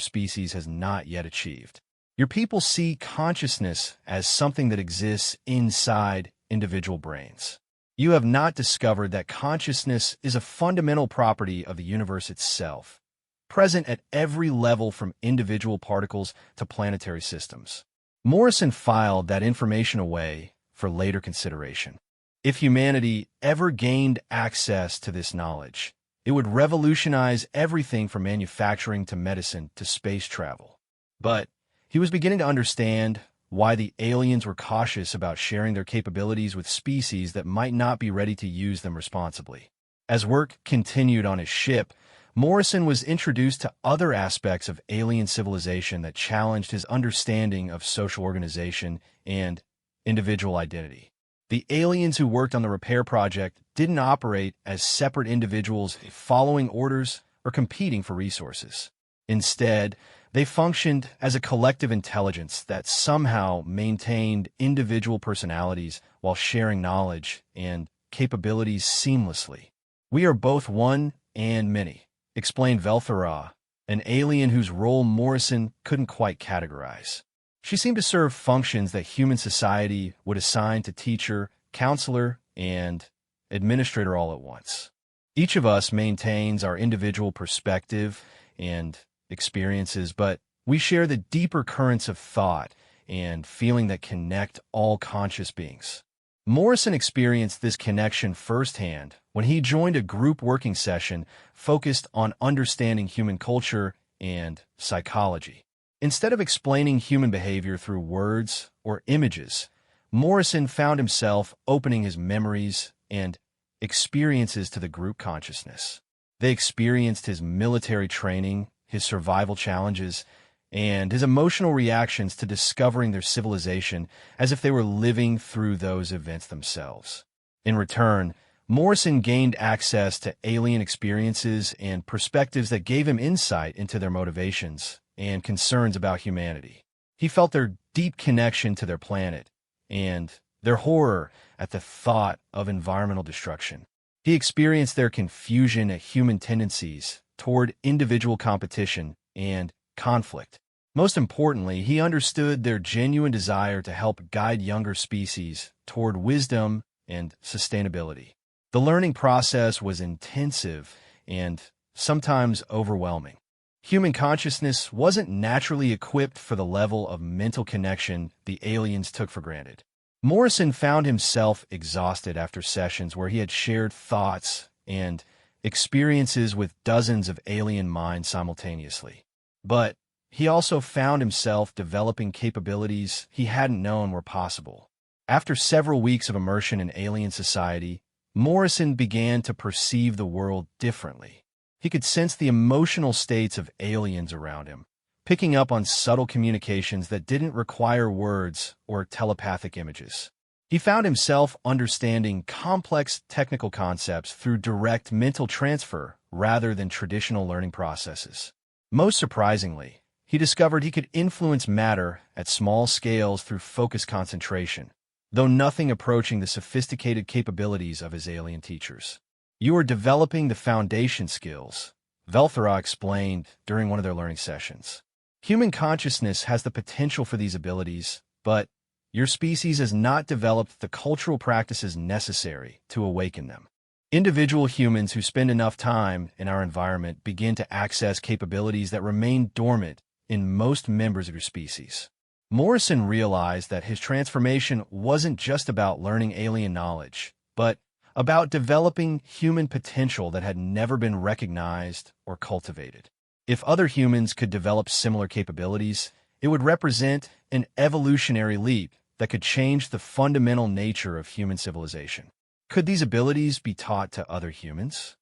species has not yet achieved. Your people see consciousness as something that exists inside individual brains. You have not discovered that consciousness is a fundamental property of the universe itself, present at every level from individual particles to planetary systems." Morrison filed that information away for later consideration. If humanity ever gained access to this knowledge, it would revolutionize everything from manufacturing to medicine to space travel. But he was beginning to understand why the aliens were cautious about sharing their capabilities with species that might not be ready to use them responsibly. As work continued on his ship, Morrison was introduced to other aspects of alien civilization that challenged his understanding of social organization and individual identity. The aliens who worked on the repair project didn't operate as separate individuals following orders or competing for resources. Instead, they functioned as a collective intelligence that somehow maintained individual personalities while sharing knowledge and capabilities seamlessly. "We are both one and many," explained Velthara, an alien whose role Morrison couldn't quite categorize. She seemed to serve functions that human society would assign to teacher, counselor, and administrator all at once. Each of us maintains our individual perspective and experiences, but we share the deeper currents of thought and feeling that connect all conscious beings. Morrison experienced this connection firsthand when he joined a group working session focused on understanding human culture and psychology. Instead of explaining human behavior through words or images, Morrison found himself opening his memories and experiences to the group consciousness. They experienced his military training, his survival challenges, and his emotional reactions to discovering their civilization as if they were living through those events themselves. In return, Morrison gained access to alien experiences and perspectives that gave him insight into their motivations and concerns about humanity. He felt their deep connection to their planet and their horror at the thought of environmental destruction. He experienced their confusion at human tendencies toward individual competition and conflict. Most importantly, he understood their genuine desire to help guide younger species toward wisdom and sustainability. The learning process was intensive and sometimes overwhelming. Human consciousness wasn't naturally equipped for the level of mental connection the aliens took for granted. Morrison found himself exhausted after sessions where he had shared thoughts and experiences with dozens of alien minds simultaneously. But he also found himself developing capabilities he hadn't known were possible. After several weeks of immersion in alien society, Morrison began to perceive the world differently. He could sense the emotional states of aliens around him, picking up on subtle communications that didn't require words or telepathic images. He found himself understanding complex technical concepts through direct mental transfer rather than traditional learning processes. Most surprisingly, he discovered he could influence matter at small scales through focused concentration, though nothing approaching the sophisticated capabilities of his alien teachers. "You are developing the foundation skills," Velthera explained during one of their learning sessions. "Human consciousness has the potential for these abilities, but your species has not developed the cultural practices necessary to awaken them. Individual humans who spend enough time in our environment begin to access capabilities that remain dormant in most members of your species." Morrison realized that his transformation wasn't just about learning alien knowledge, but about developing human potential that had never been recognized or cultivated. If other humans could develop similar capabilities, it would represent an evolutionary leap that could change the fundamental nature of human civilization. Could these abilities be taught to other humans?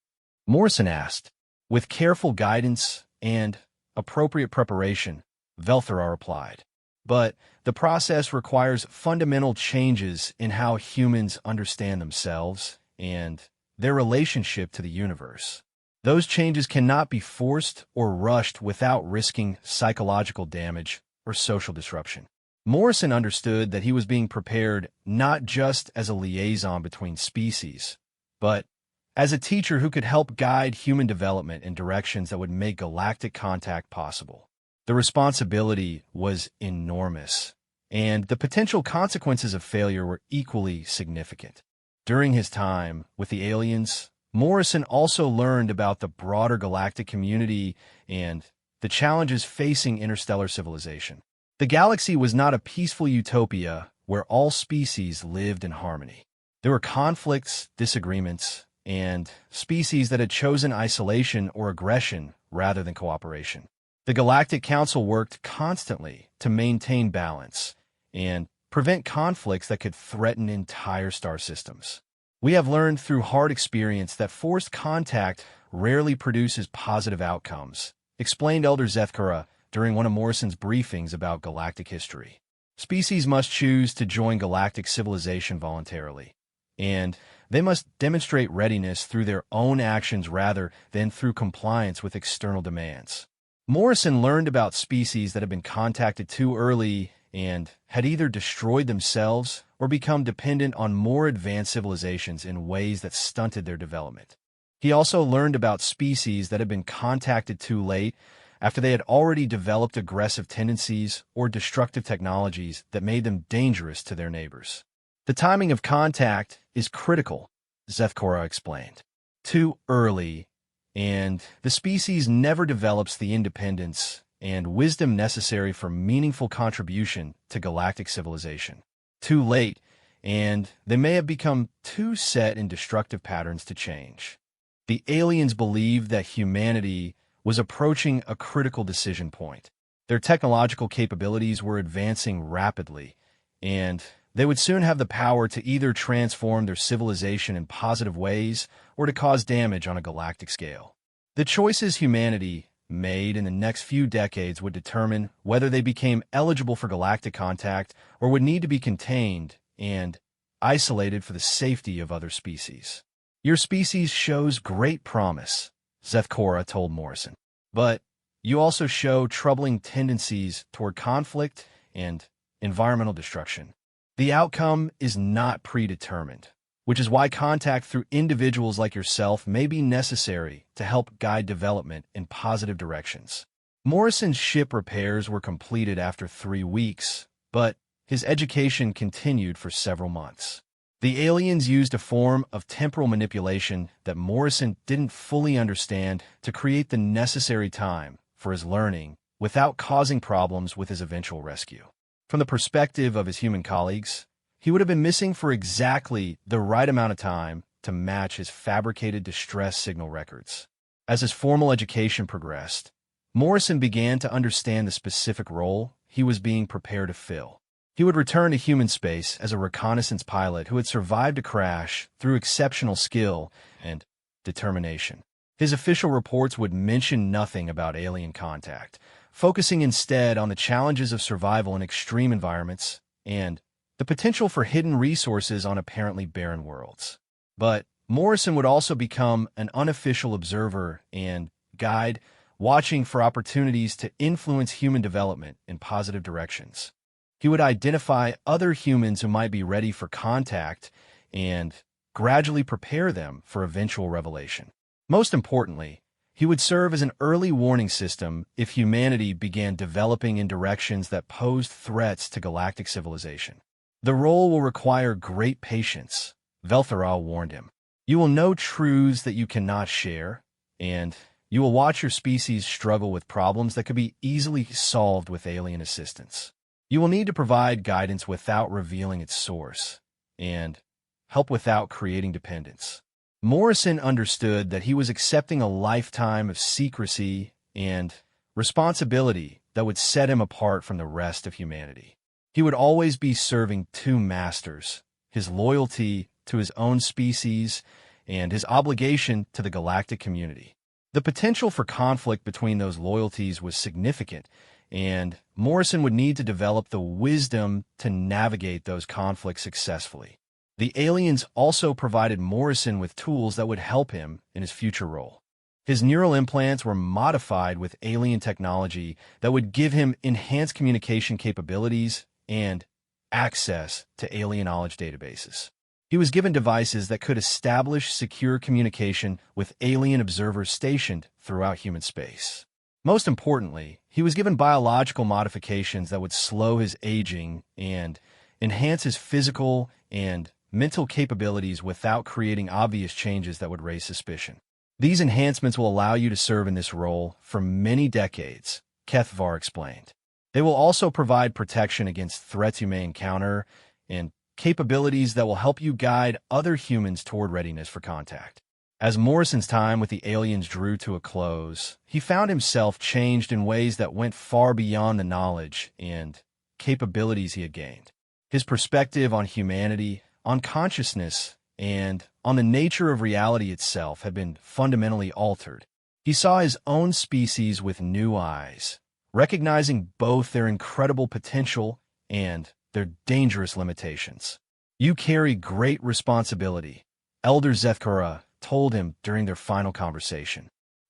Morrison asked. With careful guidance and appropriate preparation, Velthera replied. But the process requires fundamental changes in how humans understand themselves and their relationship to the universe. Those changes cannot be forced or rushed without risking psychological damage or social disruption. Morrison understood that he was being prepared not just as a liaison between species, but as a teacher who could help guide human development in directions that would make galactic contact possible. The responsibility was enormous, and the potential consequences of failure were equally significant. During his time with the aliens, Morrison also learned about the broader galactic community and the challenges facing interstellar civilization. The galaxy was not a peaceful utopia where all species lived in harmony. There were conflicts, disagreements, and species that had chosen isolation or aggression rather than cooperation. The Galactic Council worked constantly to maintain balance and prevent conflicts that could threaten entire star systems. We have learned through hard experience that forced contact rarely produces positive outcomes, explained Elder Zethkara during one of Morrison's briefings about galactic history. Species must choose to join galactic civilization voluntarily, and they must demonstrate readiness through their own actions rather than through compliance with external demands. Morrison learned about species that had been contacted too early and had either destroyed themselves or become dependent on more advanced civilizations in ways that stunted their development. He also learned about species that had been contacted too late after they had already developed aggressive tendencies or destructive technologies that made them dangerous to their neighbors. The timing of contact is critical, Zethkara explained. Too early, and the species never develops the independence and wisdom necessary for meaningful contribution to galactic civilization. Too late, and they may have become too set in destructive patterns to change. The aliens believed that humanity was approaching a critical decision point. Their technological capabilities were advancing rapidly, and They would soon have the power to either transform their civilization in positive ways or to cause damage on a galactic scale. The choices humanity made in the next few decades would determine whether they became eligible for galactic contact or would need to be contained and isolated for the safety of other species. Your species shows great promise, Zethkora told Morrison. But you also show troubling tendencies toward conflict and environmental destruction. The outcome is not predetermined, which is why contact through individuals like yourself may be necessary to help guide development in positive directions. Morrison's ship repairs were completed after 3 weeks, but his education continued for several months. The aliens used a form of temporal manipulation that Morrison didn't fully understand to create the necessary time for his learning without causing problems with his eventual rescue. From the perspective of his human colleagues, he would have been missing for exactly the right amount of time to match his fabricated distress signal records. As his formal education progressed, Morrison began to understand the specific role he was being prepared to fill. He would return to human space as a reconnaissance pilot who had survived a crash through exceptional skill and determination. His official reports would mention nothing about alien contact, focusing instead on the challenges of survival in extreme environments and the potential for hidden resources on apparently barren worlds. But Morrison would also become an unofficial observer and guide, watching for opportunities to influence human development in positive directions. He would identify other humans who might be ready for contact and gradually prepare them for eventual revelation. Most importantly, he would serve as an early warning system if humanity began developing in directions that posed threats to galactic civilization. The role will require great patience, Veltheral warned him. You will know truths that you cannot share, and you will watch your species struggle with problems that could be easily solved with alien assistance. You will need to provide guidance without revealing its source, and help without creating dependence. Morrison understood that he was accepting a lifetime of secrecy and responsibility that would set him apart from the rest of humanity. He would always be serving 2 masters, his loyalty to his own species and his obligation to the galactic community. The potential for conflict between those loyalties was significant, and Morrison would need to develop the wisdom to navigate those conflicts successfully. The aliens also provided Morrison with tools that would help him in his future role. His neural implants were modified with alien technology that would give him enhanced communication capabilities and access to alien knowledge databases. He was given devices that could establish secure communication with alien observers stationed throughout human space. Most importantly, he was given biological modifications that would slow his aging and enhance his physical and mental capabilities without creating obvious changes that would raise suspicion. These enhancements will allow you to serve in this role for many decades, Kethvar explained. They will also provide protection against threats you may encounter and capabilities that will help you guide other humans toward readiness for contact. As Morrison's time with the aliens drew to a close, he found himself changed in ways that went far beyond the knowledge and capabilities he had gained. His perspective on humanity, on consciousness, and on the nature of reality itself had been fundamentally altered. He saw his own species with new eyes, recognizing both their incredible potential and their dangerous limitations. You carry great responsibility, Elder Zethkora told him during their final conversation.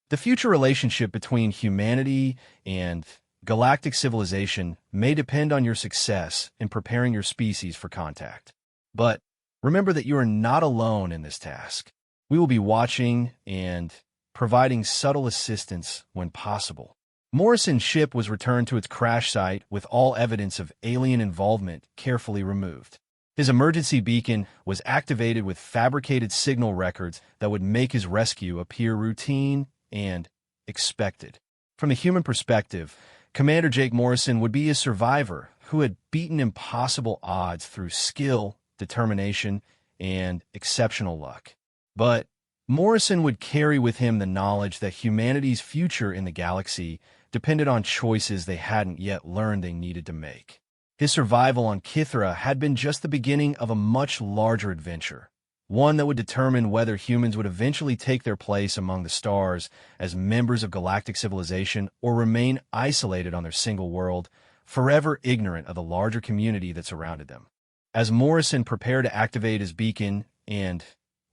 The future relationship between humanity and galactic civilization may depend on your success in preparing your species for contact. But remember that you are not alone in this task. We will be watching and providing subtle assistance when possible. Morrison's ship was returned to its crash site with all evidence of alien involvement carefully removed. His emergency beacon was activated with fabricated signal records that would make his rescue appear routine and expected. From a human perspective, Commander Jake Morrison would be a survivor who had beaten impossible odds through skill, determination, and exceptional luck. But Morrison would carry with him the knowledge that humanity's future in the galaxy depended on choices they hadn't yet learned they needed to make. His survival on Kythera had been just the beginning of a much larger adventure, one that would determine whether humans would eventually take their place among the stars as members of galactic civilization or remain isolated on their single world, forever ignorant of the larger community that surrounded them. As Morrison prepared to activate his beacon and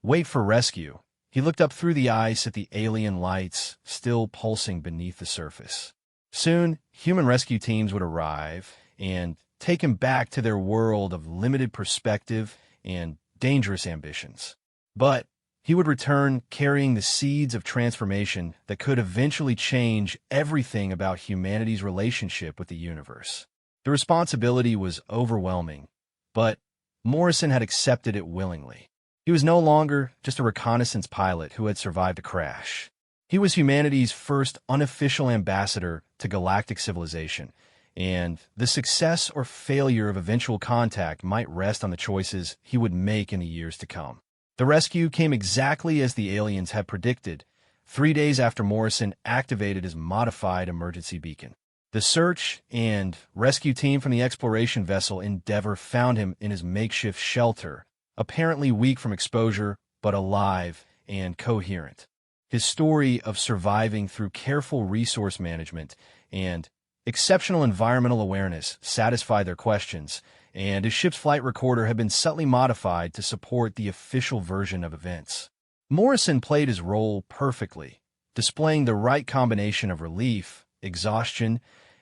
wait for rescue, he looked up through the ice at the alien lights still pulsing beneath the surface. Soon, human rescue teams would arrive and take him back to their world of limited perspective and dangerous ambitions. But he would return carrying the seeds of transformation that could eventually change everything about humanity's relationship with the universe. The responsibility was overwhelming, but Morrison had accepted it willingly. He was no longer just a reconnaissance pilot who had survived a crash. He was humanity's first unofficial ambassador to galactic civilization, and the success or failure of eventual contact might rest on the choices he would make in the years to come. The rescue came exactly as the aliens had predicted, 3 days after Morrison activated his modified emergency beacon. The search and rescue team from the exploration vessel Endeavour found him in his makeshift shelter, apparently weak from exposure, but alive and coherent. His story of surviving through careful resource management and exceptional environmental awareness satisfied their questions, and his ship's flight recorder had been subtly modified to support the official version of events. Morrison played his role perfectly, displaying the right combination of relief, exhaustion,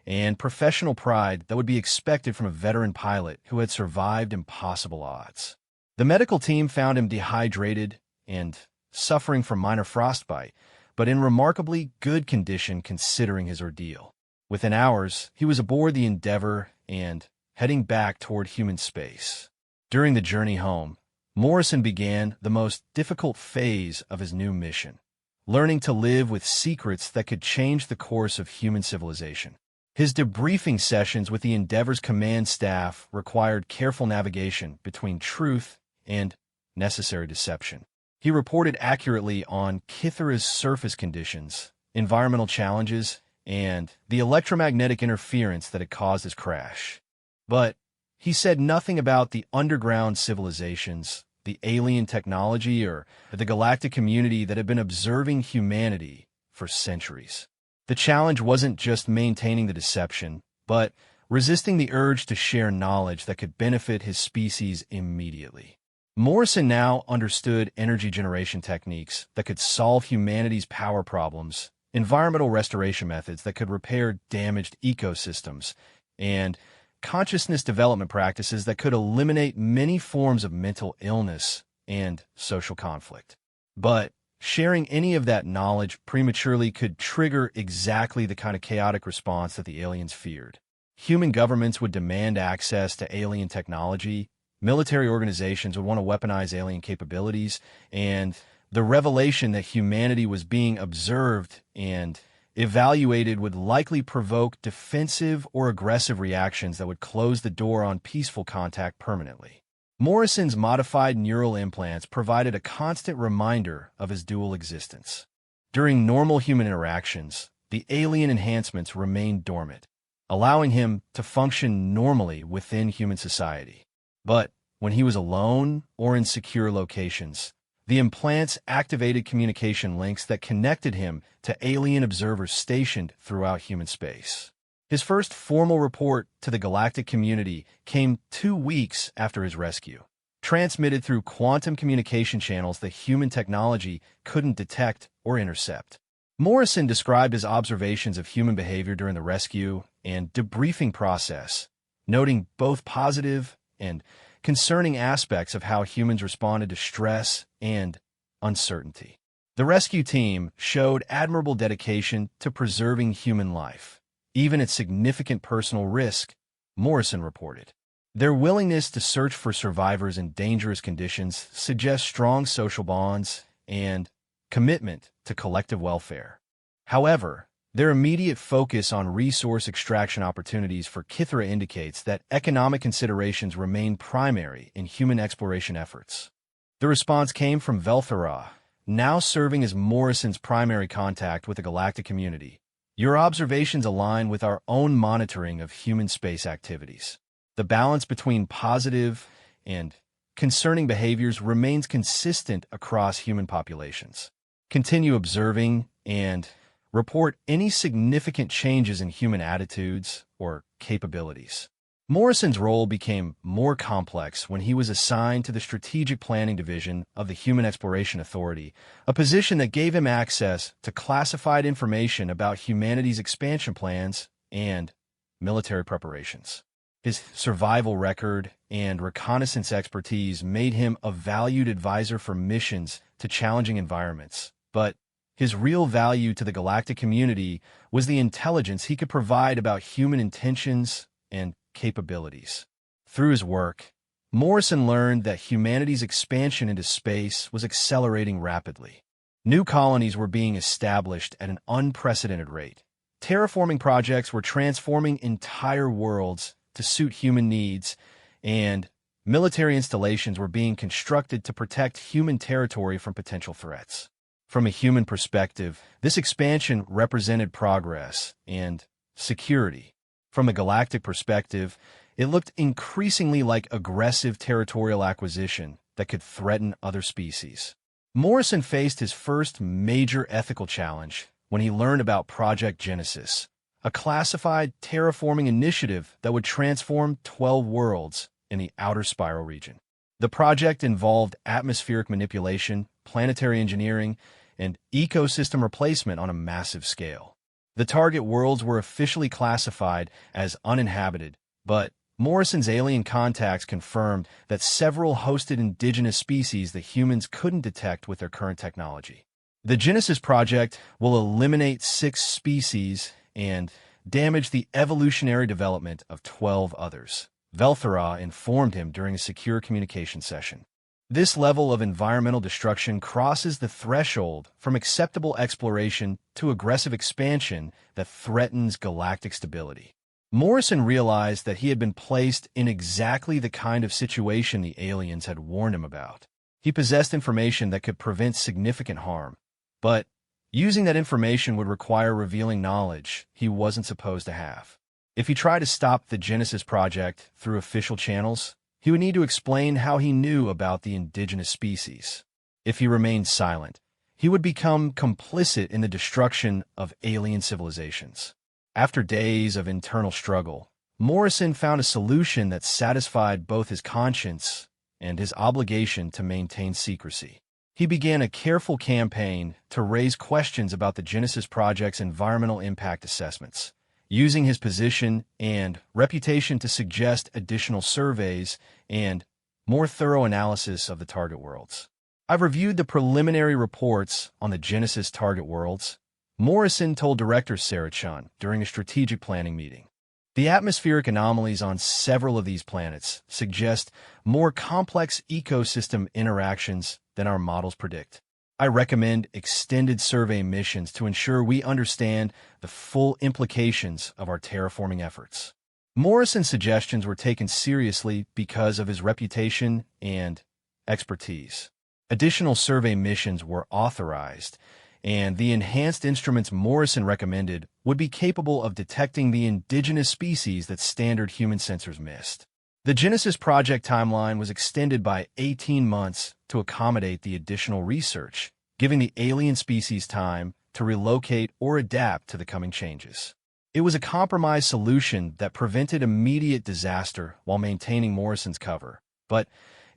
and professional pride that would be expected from a veteran pilot who had survived impossible odds. The medical team found him dehydrated and suffering from minor frostbite, but in remarkably good condition considering his ordeal. Within hours, he was aboard the Endeavour and heading back toward human space. During the journey home, Morrison began the most difficult phase of his new mission, learning to live with secrets that could change the course of human civilization. His debriefing sessions with the Endeavour's command staff required careful navigation between truth and necessary deception. He reported accurately on Kythera's surface conditions, environmental challenges, and the electromagnetic interference that had caused his crash. But he said nothing about the underground civilizations, the alien technology, or the galactic community that had been observing humanity for centuries. The challenge wasn't just maintaining the deception, but resisting the urge to share knowledge that could benefit his species immediately. Morrison now understood energy generation techniques that could solve humanity's power problems, environmental restoration methods that could repair damaged ecosystems, and consciousness development practices that could eliminate many forms of mental illness and social conflict. But sharing any of that knowledge prematurely could trigger exactly the kind of chaotic response that the aliens feared. Human governments would demand access to alien technology, military organizations would want to weaponize alien capabilities, and the revelation that humanity was being observed and evaluated would likely provoke defensive or aggressive reactions that would close the door on peaceful contact permanently. Morrison's modified neural implants provided a constant reminder of his dual existence. During normal human interactions, the alien enhancements remained dormant, allowing him to function normally within human society. But when he was alone or in secure locations, the implants activated communication links that connected him to alien observers stationed throughout human space. His first formal report to the galactic community came 2 weeks after his rescue, transmitted through quantum communication channels that human technology couldn't detect or intercept. Morrison described his observations of human behavior during the rescue and debriefing process, noting both positive and concerning aspects of how humans responded to stress and uncertainty. The rescue team showed admirable dedication to preserving human life, even at significant personal risk, Morrison reported. Their willingness to search for survivors in dangerous conditions suggests strong social bonds and commitment to collective welfare. However, their immediate focus on resource extraction opportunities for Kythera indicates that economic considerations remain primary in human exploration efforts. The response came from Velthara, now serving as Morrison's primary contact with the galactic community. Your observations align with our own monitoring of human space activities. The balance between positive and concerning behaviors remains consistent across human populations. Continue observing and report any significant changes in human attitudes or capabilities. Morrison's role became more complex when he was assigned to the Strategic Planning Division of the Human Exploration Authority, a position that gave him access to classified information about humanity's expansion plans and military preparations. His survival record and reconnaissance expertise made him a valued advisor for missions to challenging environments, but his real value to the galactic community was the intelligence he could provide about human intentions and capabilities. Through his work, Morrison learned that humanity's expansion into space was accelerating rapidly. New colonies were being established at an unprecedented rate. Terraforming projects were transforming entire worlds to suit human needs, and military installations were being constructed to protect human territory from potential threats. From a human perspective, this expansion represented progress and security. From a galactic perspective, it looked increasingly like aggressive territorial acquisition that could threaten other species. Morrison faced his first major ethical challenge when he learned about Project Genesis, a classified terraforming initiative that would transform 12 worlds in the outer spiral region. The project involved atmospheric manipulation, planetary engineering, and ecosystem replacement on a massive scale. The target worlds were officially classified as uninhabited, but Morrison's alien contacts confirmed that several hosted indigenous species that humans couldn't detect with their current technology. The Genesis Project will eliminate 6 species and damage the evolutionary development of 12 others, Velthera informed him during a secure communication session. This level of environmental destruction crosses the threshold from acceptable exploration to aggressive expansion that threatens galactic stability. Morrison realized that he had been placed in exactly the kind of situation the aliens had warned him about. He possessed information that could prevent significant harm, but using that information would require revealing knowledge he wasn't supposed to have. If he tried to stop the Genesis Project through official channels, he would need to explain how he knew about the indigenous species. If he remained silent, he would become complicit in the destruction of alien civilizations. After days of internal struggle, Morrison found a solution that satisfied both his conscience and his obligation to maintain secrecy. He began a careful campaign to raise questions about the Genesis Project's environmental impact assessments, using his position and reputation to suggest additional surveys and more thorough analysis of the target worlds. I've reviewed the preliminary reports on the Genesis target worlds, Morrison told Director Sarah Chun during a strategic planning meeting. The atmospheric anomalies on several of these planets suggest more complex ecosystem interactions than our models predict. I recommend extended survey missions to ensure we understand the full implications of our terraforming efforts. Morrison's suggestions were taken seriously because of his reputation and expertise. Additional survey missions were authorized, and the enhanced instruments Morrison recommended would be capable of detecting the indigenous species that standard human sensors missed. The Genesis Project timeline was extended by 18 months to accommodate the additional research, giving the alien species time to relocate or adapt to the coming changes. It was a compromise solution that prevented immediate disaster while maintaining Morrison's cover, but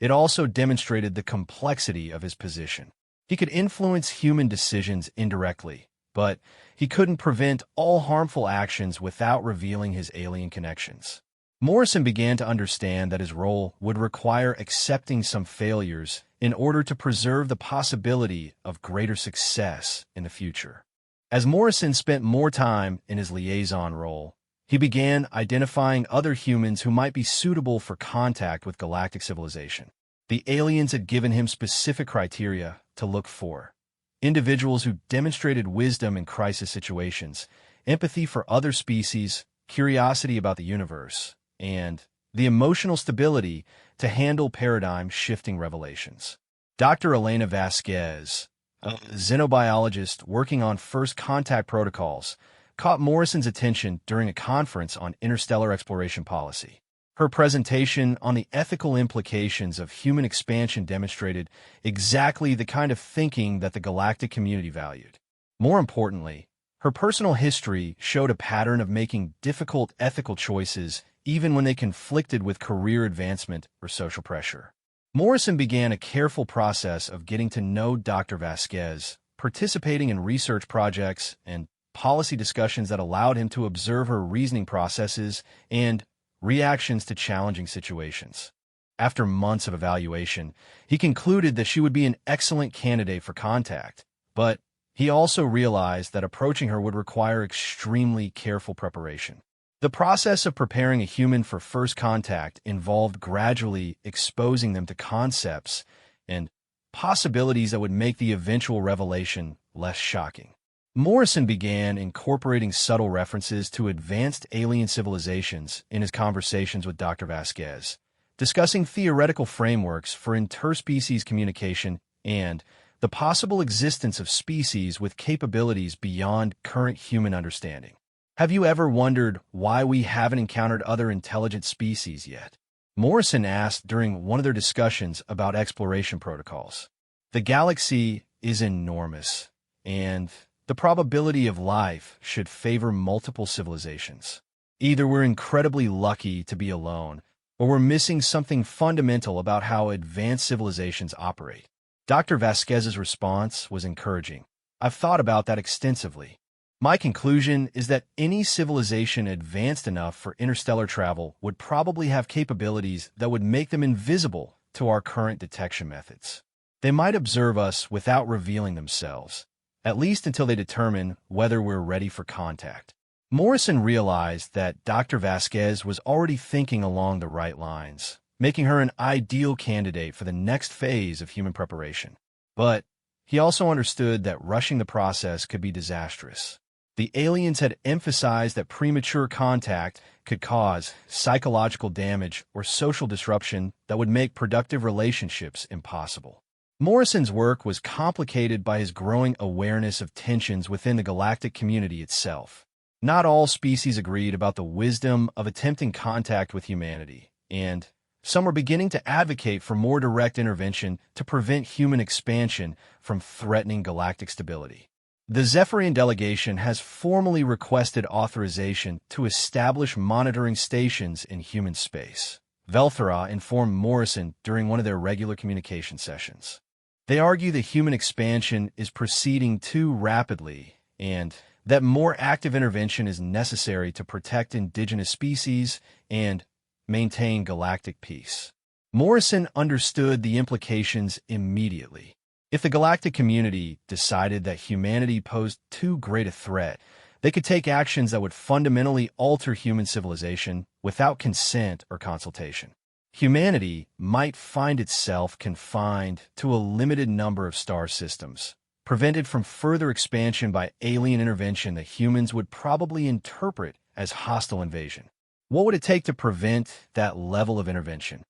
it also demonstrated the complexity of his position. He could influence human decisions indirectly, but he couldn't prevent all harmful actions without revealing his alien connections. Morrison began to understand that his role would require accepting some failures in order to preserve the possibility of greater success in the future. As Morrison spent more time in his liaison role, he began identifying other humans who might be suitable for contact with galactic civilization. The aliens had given him specific criteria to look for: individuals who demonstrated wisdom in crisis situations, empathy for other species, curiosity about the universe, and the emotional stability to handle paradigm-shifting revelations. Dr. Elena Vasquez, a xenobiologist working on first contact protocols, caught Morrison's attention during a conference on interstellar exploration policy. Her presentation on the ethical implications of human expansion demonstrated exactly the kind of thinking that the galactic community valued. More importantly, her personal history showed a pattern of making difficult ethical choices even when they conflicted with career advancement or social pressure. Morrison began a careful process of getting to know Dr. Vasquez, participating in research projects and policy discussions that allowed him to observe her reasoning processes and reactions to challenging situations. After months of evaluation, he concluded that she would be an excellent candidate for contact, but he also realized that approaching her would require extremely careful preparation. The process of preparing a human for first contact involved gradually exposing them to concepts and possibilities that would make the eventual revelation less shocking. Morrison began incorporating subtle references to advanced alien civilizations in his conversations with Dr. Vasquez, discussing theoretical frameworks for interspecies communication and the possible existence of species with capabilities beyond current human understanding. Have you ever wondered why we haven't encountered other intelligent species yet? Morrison asked during one of their discussions about exploration protocols. The galaxy is enormous, and the probability of life should favor multiple civilizations. Either we're incredibly lucky to be alone, or we're missing something fundamental about how advanced civilizations operate. Dr. Vasquez's response was encouraging. I've thought about that extensively. My conclusion is that any civilization advanced enough for interstellar travel would probably have capabilities that would make them invisible to our current detection methods. They might observe us without revealing themselves, at least until they determine whether we're ready for contact. Morrison realized that Dr. Vasquez was already thinking along the right lines, making her an ideal candidate for the next phase of human preparation. But he also understood that rushing the process could be disastrous. The aliens had emphasized that premature contact could cause psychological damage or social disruption that would make productive relationships impossible. Morrison's work was complicated by his growing awareness of tensions within the galactic community itself. Not all species agreed about the wisdom of attempting contact with humanity, and some were beginning to advocate for more direct intervention to prevent human expansion from threatening galactic stability. The Zephyrian delegation has formally requested authorization to establish monitoring stations in human space, Velthera informed Morrison during one of their regular communication sessions. They argue that human expansion is proceeding too rapidly and that more active intervention is necessary to protect indigenous species and maintain galactic peace. Morrison understood the implications immediately. If the galactic community decided that humanity posed too great a threat, they could take actions that would fundamentally alter human civilization without consent or consultation. Humanity might find itself confined to a limited number of star systems, prevented from further expansion by alien intervention that humans would probably interpret as hostile invasion. What would it take to prevent that level of intervention?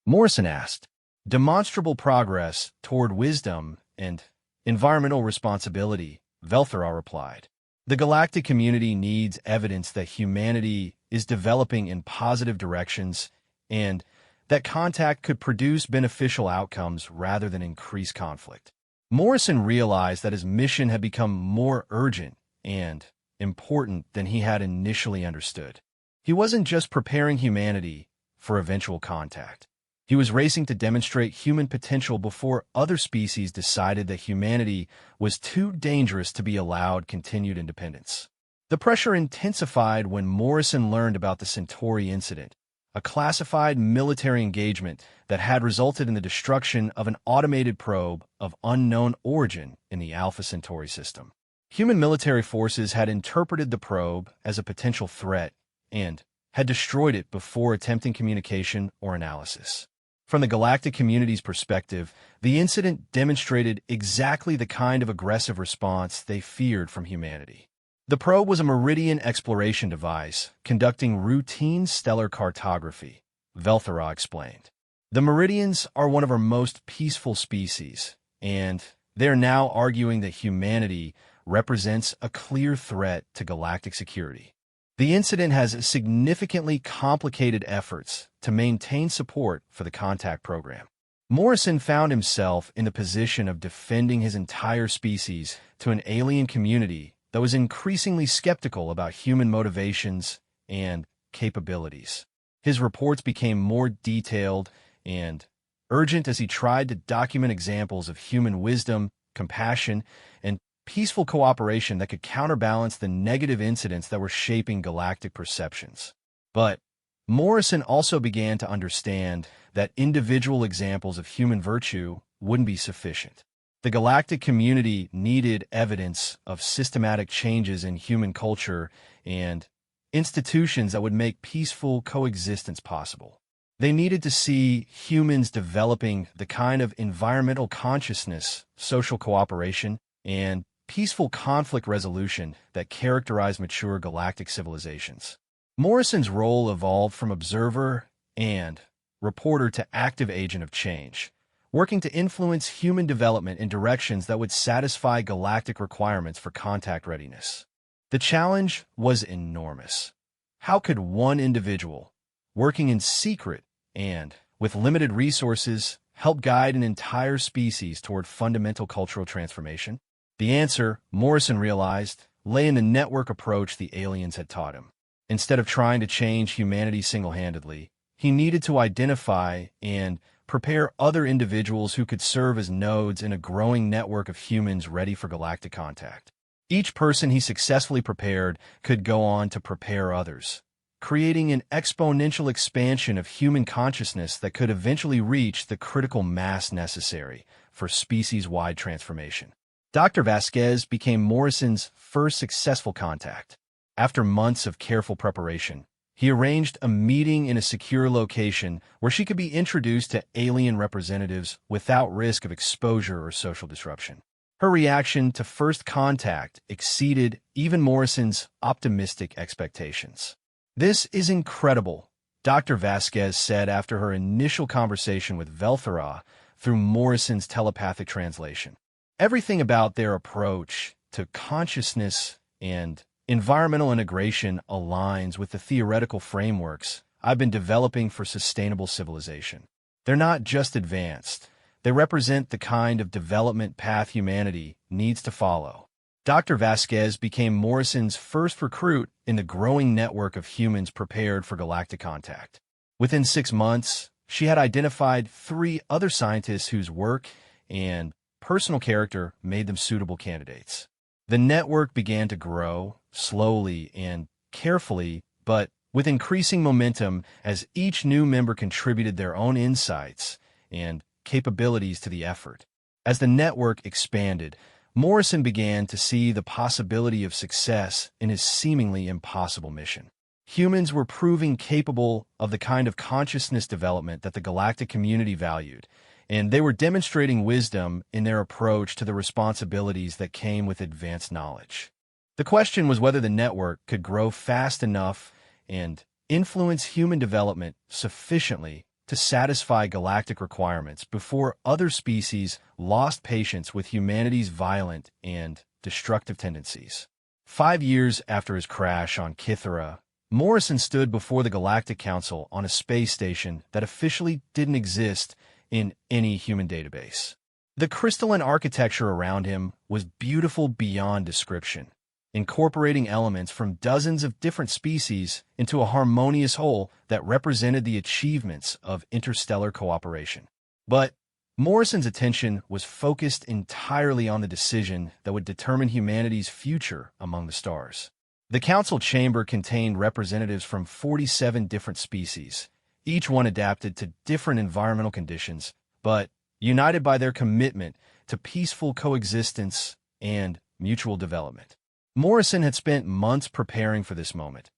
Morrison asked. Demonstrable progress toward wisdom and environmental responsibility, Velthera replied. The galactic community needs evidence that humanity is developing in positive directions and that contact could produce beneficial outcomes rather than increase conflict. Morrison realized that his mission had become more urgent and important than he had initially understood. He wasn't just preparing humanity for eventual contact. He was racing to demonstrate human potential before other species decided that humanity was too dangerous to be allowed continued independence. The pressure intensified when Morrison learned about the Centauri incident, a classified military engagement that had resulted in the destruction of an automated probe of unknown origin in the Alpha Centauri system. Human military forces had interpreted the probe as a potential threat and had destroyed it before attempting communication or analysis. From the galactic community's perspective, the incident demonstrated exactly the kind of aggressive response they feared from humanity. The probe was a meridian exploration device conducting routine stellar cartography, Velthera explained. The meridians are one of our most peaceful species, and they're now arguing that humanity represents a clear threat to galactic security. The incident has significantly complicated efforts to maintain support for the contact program. Morrison found himself in the position of defending his entire species to an alien community that was increasingly skeptical about human motivations and capabilities. His reports became more detailed and urgent as he tried to document examples of human wisdom, compassion, and peaceful cooperation that could counterbalance the negative incidents that were shaping galactic perceptions. But Morrison also began to understand that individual examples of human virtue wouldn't be sufficient. The galactic community needed evidence of systematic changes in human culture and institutions that would make peaceful coexistence possible. They needed to see humans developing the kind of environmental consciousness, social cooperation, and peaceful conflict resolution that characterize mature galactic civilizations. Morrison's role evolved from observer and reporter to active agent of change, working to influence human development in directions that would satisfy galactic requirements for contact readiness. The challenge was enormous. How could one individual, working in secret and with limited resources, help guide an entire species toward fundamental cultural transformation? The answer, Morrison realized, lay in the network approach the aliens had taught him. Instead of trying to change humanity single-handedly, he needed to identify and prepare other individuals who could serve as nodes in a growing network of humans ready for galactic contact. Each person he successfully prepared could go on to prepare others, creating an exponential expansion of human consciousness that could eventually reach the critical mass necessary for species-wide transformation. Dr. Vasquez became Morrison's first successful contact. After months of careful preparation, he arranged a meeting in a secure location where she could be introduced to alien representatives without risk of exposure or social disruption. Her reaction to first contact exceeded even Morrison's optimistic expectations. "This is incredible," Dr. Vasquez said after her initial conversation with Velthera through Morrison's telepathic translation. "Everything about their approach to consciousness and environmental integration aligns with the theoretical frameworks I've been developing for sustainable civilization. They're not just advanced. They represent the kind of development path humanity needs to follow." Dr. Vasquez became Morrison's first recruit in the growing network of humans prepared for galactic contact. Within 6 months, she had identified 3 other scientists whose work and personal character made them suitable candidates. The network began to grow, slowly and carefully, but with increasing momentum as each new member contributed their own insights and capabilities to the effort. As the network expanded, Morrison began to see the possibility of success in his seemingly impossible mission. Humans were proving capable of the kind of consciousness development that the galactic community valued, and they were demonstrating wisdom in their approach to the responsibilities that came with advanced knowledge. The question was whether the network could grow fast enough and influence human development sufficiently to satisfy galactic requirements before other species lost patience with humanity's violent and destructive tendencies. 5 years after his crash on Kythera, Morrison stood before the Galactic Council on a space station that officially didn't exist in any human database. The crystalline architecture around him was beautiful beyond description, incorporating elements from dozens of different species into a harmonious whole that represented the achievements of interstellar cooperation. But Morrison's attention was focused entirely on the decision that would determine humanity's future among the stars. The council chamber contained representatives from 47 different species, each one adapted to different environmental conditions, but united by their commitment to peaceful coexistence and mutual development. Morrison had spent months preparing for this moment,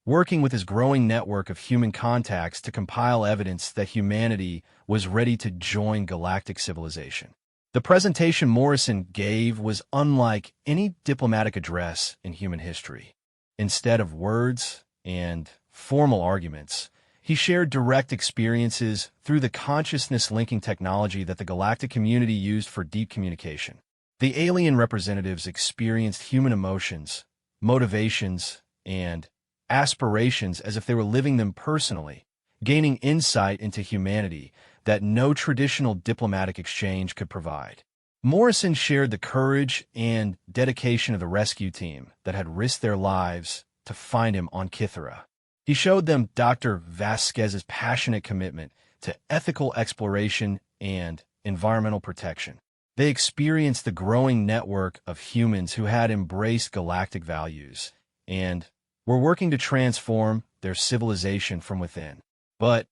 working with his growing network of human contacts to compile evidence that humanity was ready to join galactic civilization. The presentation Morrison gave was unlike any diplomatic address in human history. Instead of words and formal arguments, he shared direct experiences through the consciousness-linking technology that the galactic community used for deep communication. The alien representatives experienced human emotions, motivations, and aspirations as if they were living them personally, gaining insight into humanity that no traditional diplomatic exchange could provide. Morrison shared the courage and dedication of the rescue team that had risked their lives to find him on Kythera. He showed them Dr. Vasquez's passionate commitment to ethical exploration and environmental protection. They experienced the growing network of humans who had embraced galactic values and were working to transform their civilization from within. But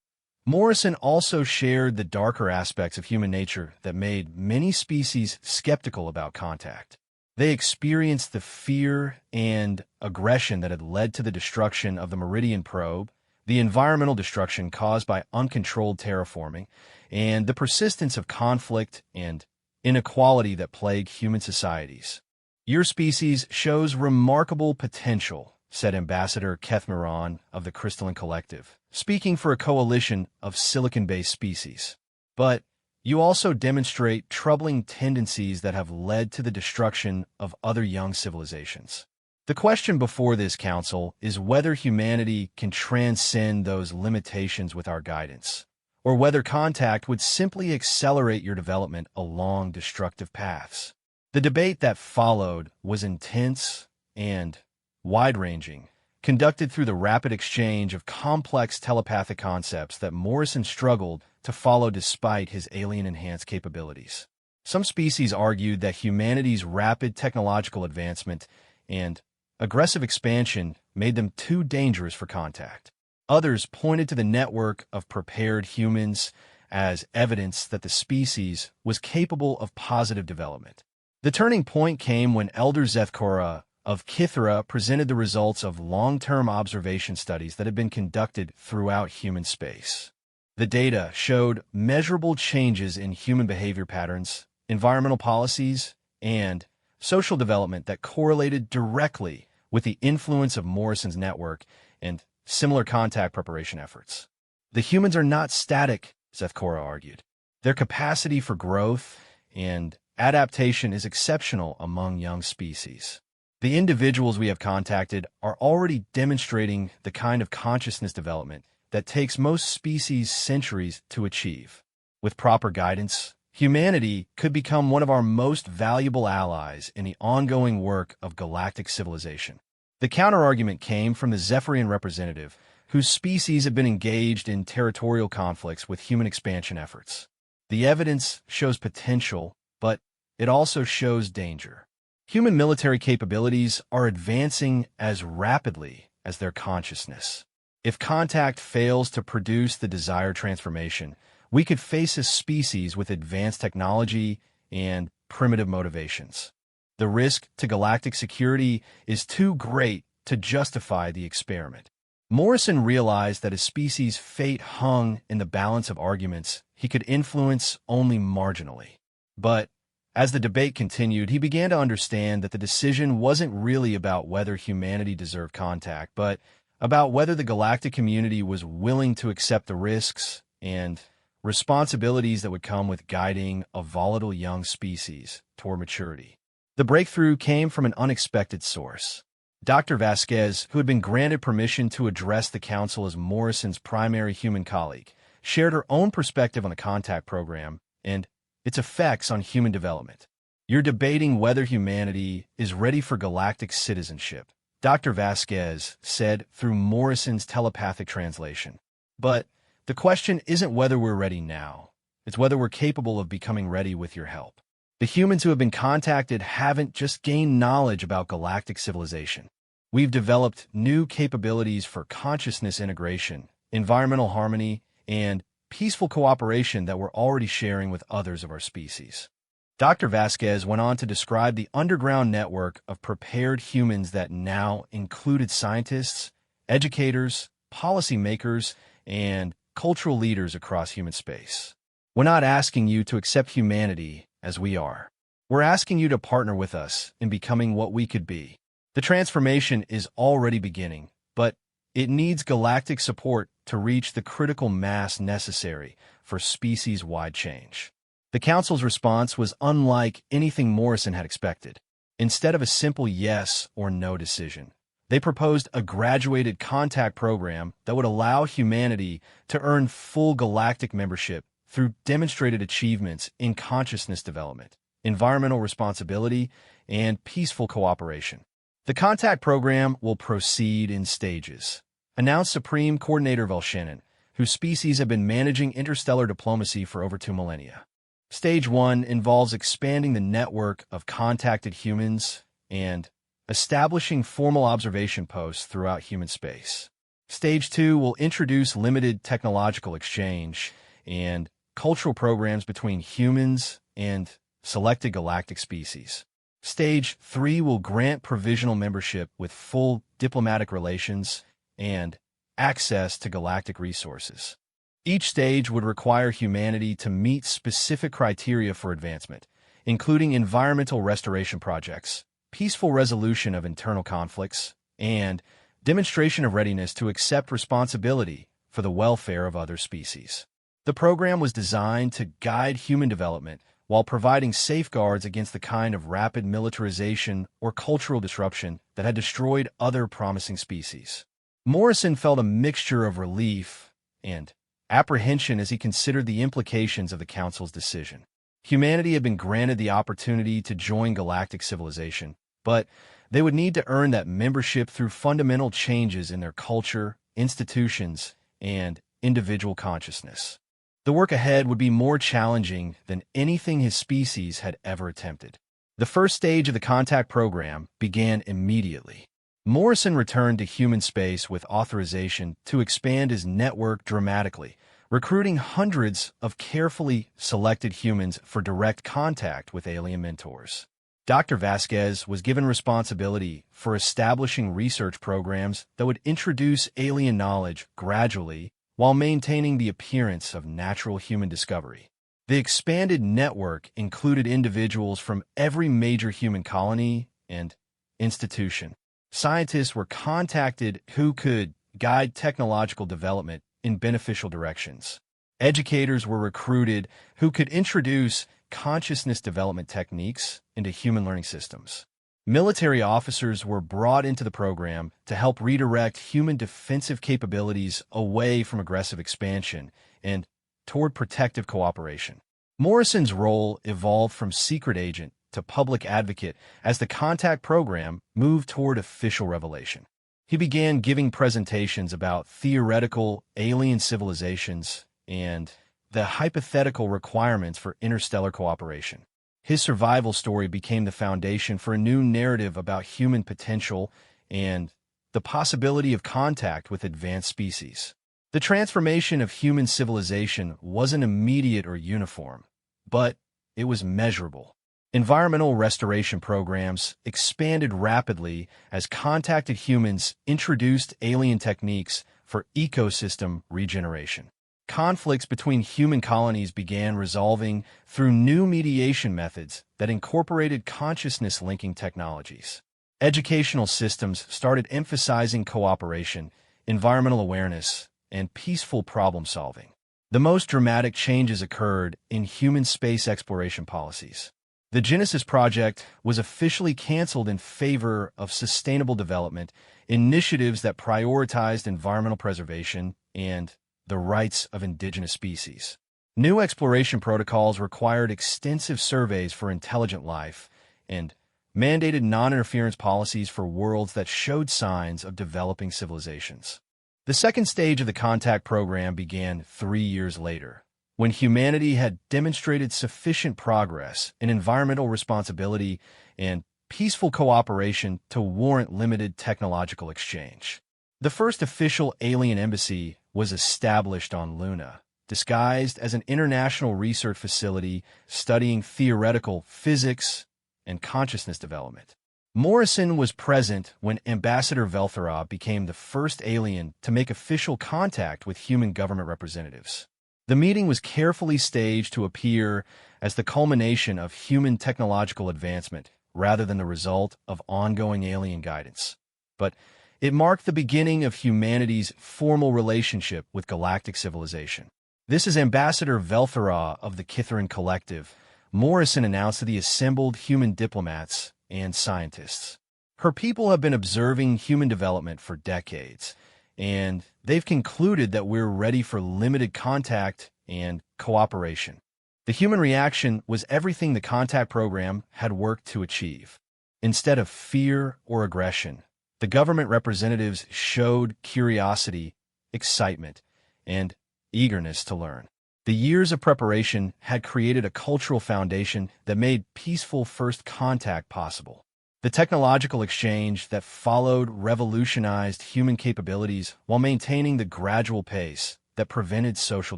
Morrison also shared the darker aspects of human nature that made many species skeptical about contact. They experienced the fear and aggression that had led to the destruction of the Meridian probe, the environmental destruction caused by uncontrolled terraforming, and the persistence of conflict and inequality that plague human societies. Your species shows remarkable potential, said Ambassador Keth Miran of the Crystalline Collective, speaking for a coalition of silicon-based species. But you also demonstrate troubling tendencies that have led to the destruction of other young civilizations. The question before this council is whether humanity can transcend those limitations with our guidance, or whether contact would simply accelerate your development along destructive paths. The debate that followed was intense and wide-ranging, conducted through the rapid exchange of complex telepathic concepts that Morrison struggled to follow despite his alien-enhanced capabilities. Some species argued that humanity's rapid technological advancement and aggressive expansion made them too dangerous for contact. Others pointed to the network of prepared humans as evidence that the species was capable of positive development. The turning point came when Elder Zethkora of Kythera presented the results of long-term observation studies that had been conducted throughout human space. The data showed measurable changes in human behavior patterns, environmental policies, and social development that correlated directly with the influence of Morrison's network and similar contact preparation efforts. The humans are not static, Zethkora argued. Their capacity for growth and adaptation is exceptional among young species. The individuals we have contacted are already demonstrating the kind of consciousness development that takes most species centuries to achieve. With proper guidance, humanity could become one of our most valuable allies in the ongoing work of galactic civilization. The counterargument came from the Zephyrian representative, whose species have been engaged in territorial conflicts with human expansion efforts. The evidence shows potential, but it also shows danger. Human military capabilities are advancing as rapidly as their consciousness. If contact fails to produce the desired transformation, we could face a species with advanced technology and primitive motivations. The risk to galactic security is too great to justify the experiment. Morrison realized that his species' fate hung in the balance of arguments he could influence only marginally. But as the debate continued, he began to understand that the decision wasn't really about whether humanity deserved contact, but about whether the galactic community was willing to accept the risks and responsibilities that would come with guiding a volatile young species toward maturity. The breakthrough came from an unexpected source. Dr. Vasquez, who had been granted permission to address the council as Morrison's primary human colleague, shared her own perspective on the contact program and its effects on human development. You're debating whether humanity is ready for galactic citizenship, Dr. Vasquez said through Morrison's telepathic translation. But the question isn't whether we're ready now. It's whether we're capable of becoming ready with your help. The humans who have been contacted haven't just gained knowledge about galactic civilization. We've developed new capabilities for consciousness integration, environmental harmony, and peaceful cooperation that we're already sharing with others of our species. Dr. Vasquez went on to describe the underground network of prepared humans that now included scientists, educators, policymakers, and cultural leaders across human space. We're not asking you to accept humanity as we are. We're asking you to partner with us in becoming what we could be. The transformation is already beginning, but it needs galactic support to reach the critical mass necessary for species-wide change. The Council's response was unlike anything Morrison had expected. Instead of a simple yes or no decision, They proposed a graduated contact program that would allow humanity to earn full galactic membership through demonstrated achievements in consciousness development, environmental responsibility, and peaceful cooperation. The contact program will proceed in stages, announced Supreme Coordinator Velshannon, whose species have been managing interstellar diplomacy for over 2 millennia. Stage 1 involves expanding the network of contacted humans and establishing formal observation posts throughout human space. Stage 2 will introduce limited technological exchange and cultural programs between humans and selected galactic species. Stage 3 will grant provisional membership with full diplomatic relations and access to galactic resources. Each stage would require humanity to meet specific criteria for advancement, including environmental restoration projects, peaceful resolution of internal conflicts, and demonstration of readiness to accept responsibility for the welfare of other species. The program was designed to guide human development while providing safeguards against the kind of rapid militarization or cultural disruption that had destroyed other promising species. Morrison felt a mixture of relief and apprehension as he considered the implications of the Council's decision. Humanity had been granted the opportunity to join galactic civilization, but they would need to earn that membership through fundamental changes in their culture, institutions, and individual consciousness. The work ahead would be more challenging than anything his species had ever attempted. The first stage of the contact program began immediately. Morrison returned to human space with authorization to expand his network dramatically, recruiting hundreds of carefully selected humans for direct contact with alien mentors. Dr. Vasquez was given responsibility for establishing research programs that would introduce alien knowledge gradually while maintaining the appearance of natural human discovery. The expanded network included individuals from every major human colony and institution. Scientists were contacted who could guide technological development in beneficial directions. Educators were recruited who could introduce consciousness development techniques into human learning systems. Military officers were brought into the program to help redirect human defensive capabilities away from aggressive expansion and toward protective cooperation. Morrison's role evolved from secret agent to public advocate as the contact program moved toward official revelation. He began giving presentations about theoretical alien civilizations and the hypothetical requirements for interstellar cooperation. His survival story became the foundation for a new narrative about human potential and the possibility of contact with advanced species. The transformation of human civilization wasn't immediate or uniform, but it was measurable. Environmental restoration programs expanded rapidly as contacted humans introduced alien techniques for ecosystem regeneration. Conflicts between human colonies began resolving through new mediation methods that incorporated consciousness-linking technologies. Educational systems started emphasizing cooperation, environmental awareness, and peaceful problem-solving. The most dramatic changes occurred in human space exploration policies. The Genesis Project was officially canceled in favor of sustainable development, initiatives that prioritized environmental preservation and the rights of indigenous species. New exploration protocols required extensive surveys for intelligent life and mandated non-interference policies for worlds that showed signs of developing civilizations. The second stage of the contact program began 3 years later, when humanity had demonstrated sufficient progress in environmental responsibility and peaceful cooperation to warrant limited technological exchange. The first official alien embassy was established on Luna, disguised as an international research facility studying theoretical physics and consciousness development. Morrison was present when Ambassador Velthera became the first alien to make official contact with human government representatives. The meeting was carefully staged to appear as the culmination of human technological advancement rather than the result of ongoing alien guidance. But it marked the beginning of humanity's formal relationship with galactic civilization. "This is Ambassador Velthera of the Kithrin Collective," Morrison announced to the assembled human diplomats and scientists. Her people have been observing human development for decades, and they've concluded that we're ready for limited contact and cooperation. The human reaction was everything the contact program had worked to achieve. Instead of fear or aggression, the government representatives showed curiosity, excitement, and eagerness to learn. The years of preparation had created a cultural foundation that made peaceful first contact possible. The technological exchange that followed revolutionized human capabilities while maintaining the gradual pace that prevented social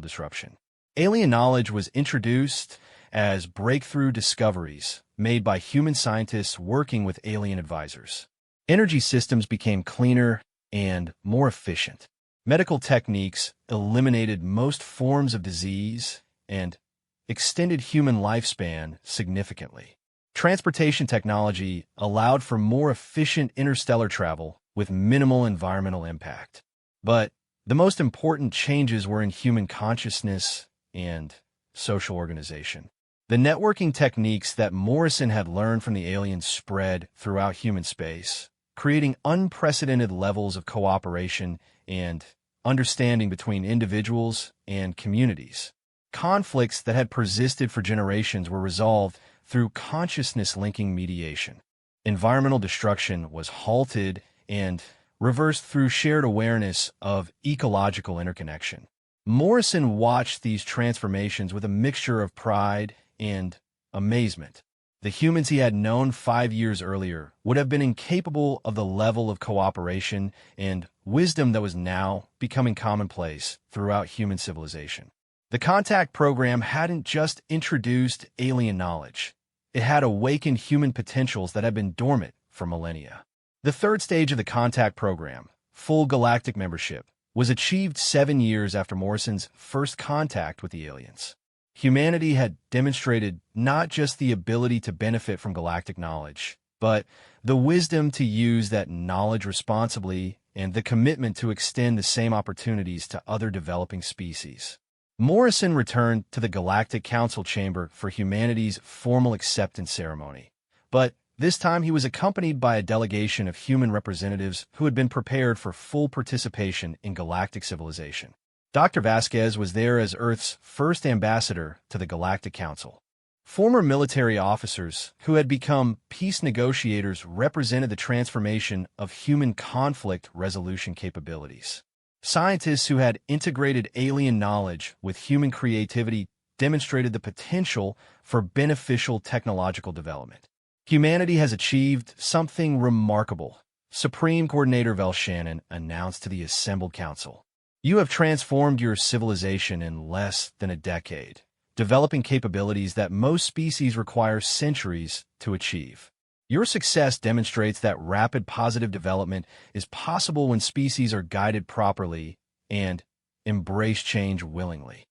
disruption. Alien knowledge was introduced as breakthrough discoveries made by human scientists working with alien advisors. Energy systems became cleaner and more efficient. Medical techniques eliminated most forms of disease and extended human lifespan significantly. Transportation technology allowed for more efficient interstellar travel with minimal environmental impact. But the most important changes were in human consciousness and social organization. The networking techniques that Morrison had learned from the aliens spread throughout human space, creating unprecedented levels of cooperation and understanding between individuals and communities. Conflicts that had persisted for generations were resolved through consciousness-linking mediation. Environmental destruction was halted and reversed through shared awareness of ecological interconnection. Morrison watched these transformations with a mixture of pride and amazement. The humans he had known 5 years earlier would have been incapable of the level of cooperation and wisdom that was now becoming commonplace throughout human civilization. The contact program hadn't just introduced alien knowledge. It had awakened human potentials that had been dormant for millennia. The third stage of the contact program, full galactic membership, was achieved 7 years after Morrison's first contact with the aliens. Humanity had demonstrated not just the ability to benefit from galactic knowledge, but the wisdom to use that knowledge responsibly and the commitment to extend the same opportunities to other developing species. Morrison returned to the Galactic Council chamber for humanity's formal acceptance ceremony, but this time he was accompanied by a delegation of human representatives who had been prepared for full participation in galactic civilization. Dr. Vasquez was there as Earth's first ambassador to the Galactic Council. Former military officers who had become peace negotiators represented the transformation of human conflict resolution capabilities. Scientists who had integrated alien knowledge with human creativity demonstrated the potential for beneficial technological development. Humanity has achieved something remarkable, Supreme Coordinator Vel Shannon announced to the assembled council. You have transformed your civilization in less than a decade, developing capabilities that most species require centuries to achieve. Your success demonstrates that rapid positive development is possible when species are guided properly and embrace change willingly.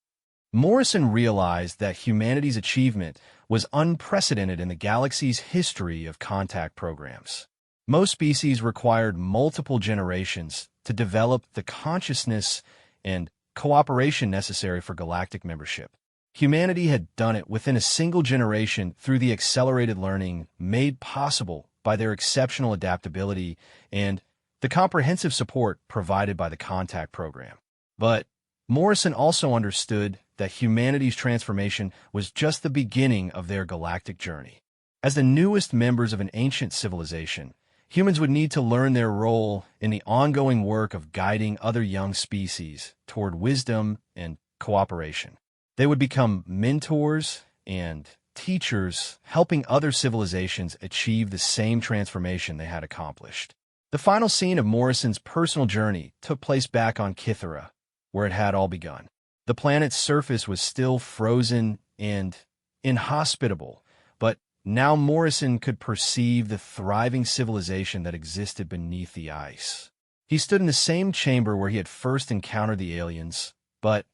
Morrison realized that humanity's achievement was unprecedented in the galaxy's history of contact programs. Most species required multiple generations to develop the consciousness and cooperation necessary for galactic membership. Humanity had done it within a single generation through the accelerated learning made possible by their exceptional adaptability and the comprehensive support provided by the contact program. But Morrison also understood that humanity's transformation was just the beginning of their galactic journey. As the newest members of an ancient civilization, humans would need to learn their role in the ongoing work of guiding other young species toward wisdom and cooperation. They would become mentors and teachers, helping other civilizations achieve the same transformation they had accomplished. The final scene of Morrison's personal journey took place back on Kythera, where it had all begun. The planet's surface was still frozen and inhospitable, but now Morrison could perceive the thriving civilization that existed beneath the ice. He stood in the same chamber where he had first encountered the aliens, but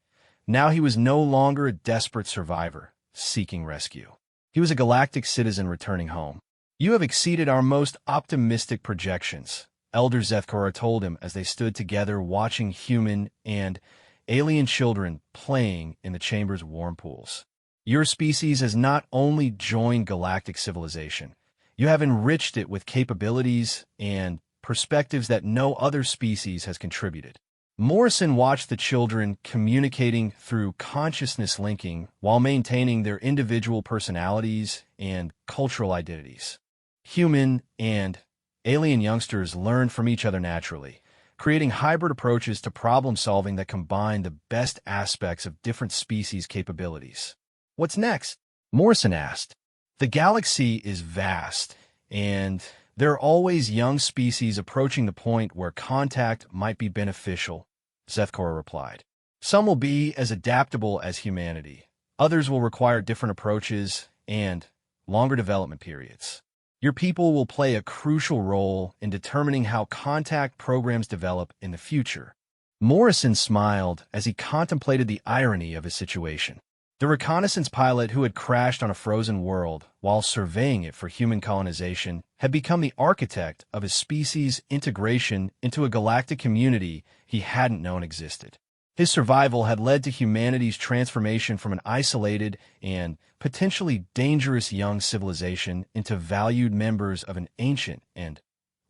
now he was no longer a desperate survivor seeking rescue. He was a galactic citizen returning home. You have exceeded our most optimistic projections, Elder Zethkora told him as they stood together watching human and alien children playing in the chamber's warm pools. Your species has not only joined galactic civilization, You have enriched it with capabilities and perspectives that no other species has contributed. Morrison watched the children communicating through consciousness linking while maintaining their individual personalities and cultural identities. Human and alien youngsters learned from each other naturally, creating hybrid approaches to problem-solving that combine the best aspects of different species' capabilities. What's next? Morrison asked. The galaxy is vast, and there are always young species approaching the point where contact might be beneficial, Zethkor replied. Some will be as adaptable as humanity. Others will require different approaches and longer development periods. Your people will play a crucial role in determining how contact programs develop in the future. Morrison smiled as he contemplated the irony of his situation. The reconnaissance pilot who had crashed on a frozen world while surveying it for human colonization had become the architect of his species' integration into a galactic community he hadn't known existed. His survival had led to humanity's transformation from an isolated and potentially dangerous young civilization into valued members of an ancient and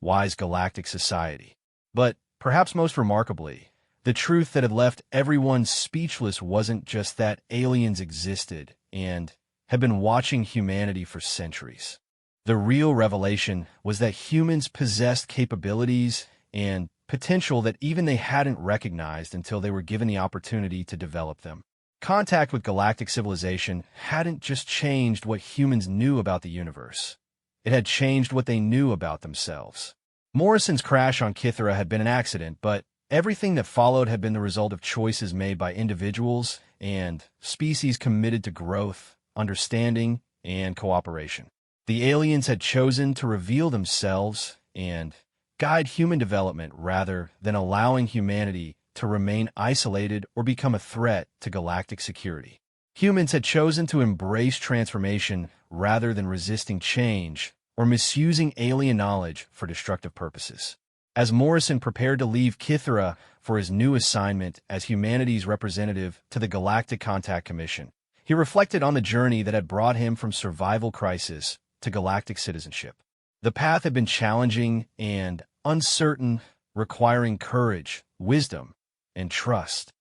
wise galactic society. But perhaps most remarkably, the truth that had left everyone speechless wasn't just that aliens existed and had been watching humanity for centuries. The real revelation was that humans possessed capabilities and potential that even they hadn't recognized until they were given the opportunity to develop them. Contact with galactic civilization hadn't just changed what humans knew about the universe. It had changed what they knew about themselves. Morrison's crash on Kythera had been an accident, but everything that followed had been the result of choices made by individuals and species committed to growth, understanding, and cooperation. The aliens had chosen to reveal themselves and guide human development rather than allowing humanity to remain isolated or become a threat to galactic security. Humans had chosen to embrace transformation rather than resisting change or misusing alien knowledge for destructive purposes. As Morrison prepared to leave Kythera for his new assignment as humanity's representative to the Galactic Contact Commission, he reflected on the journey that had brought him from survival crisis to galactic citizenship. The path had been challenging and uncertain, requiring courage, wisdom, and trust.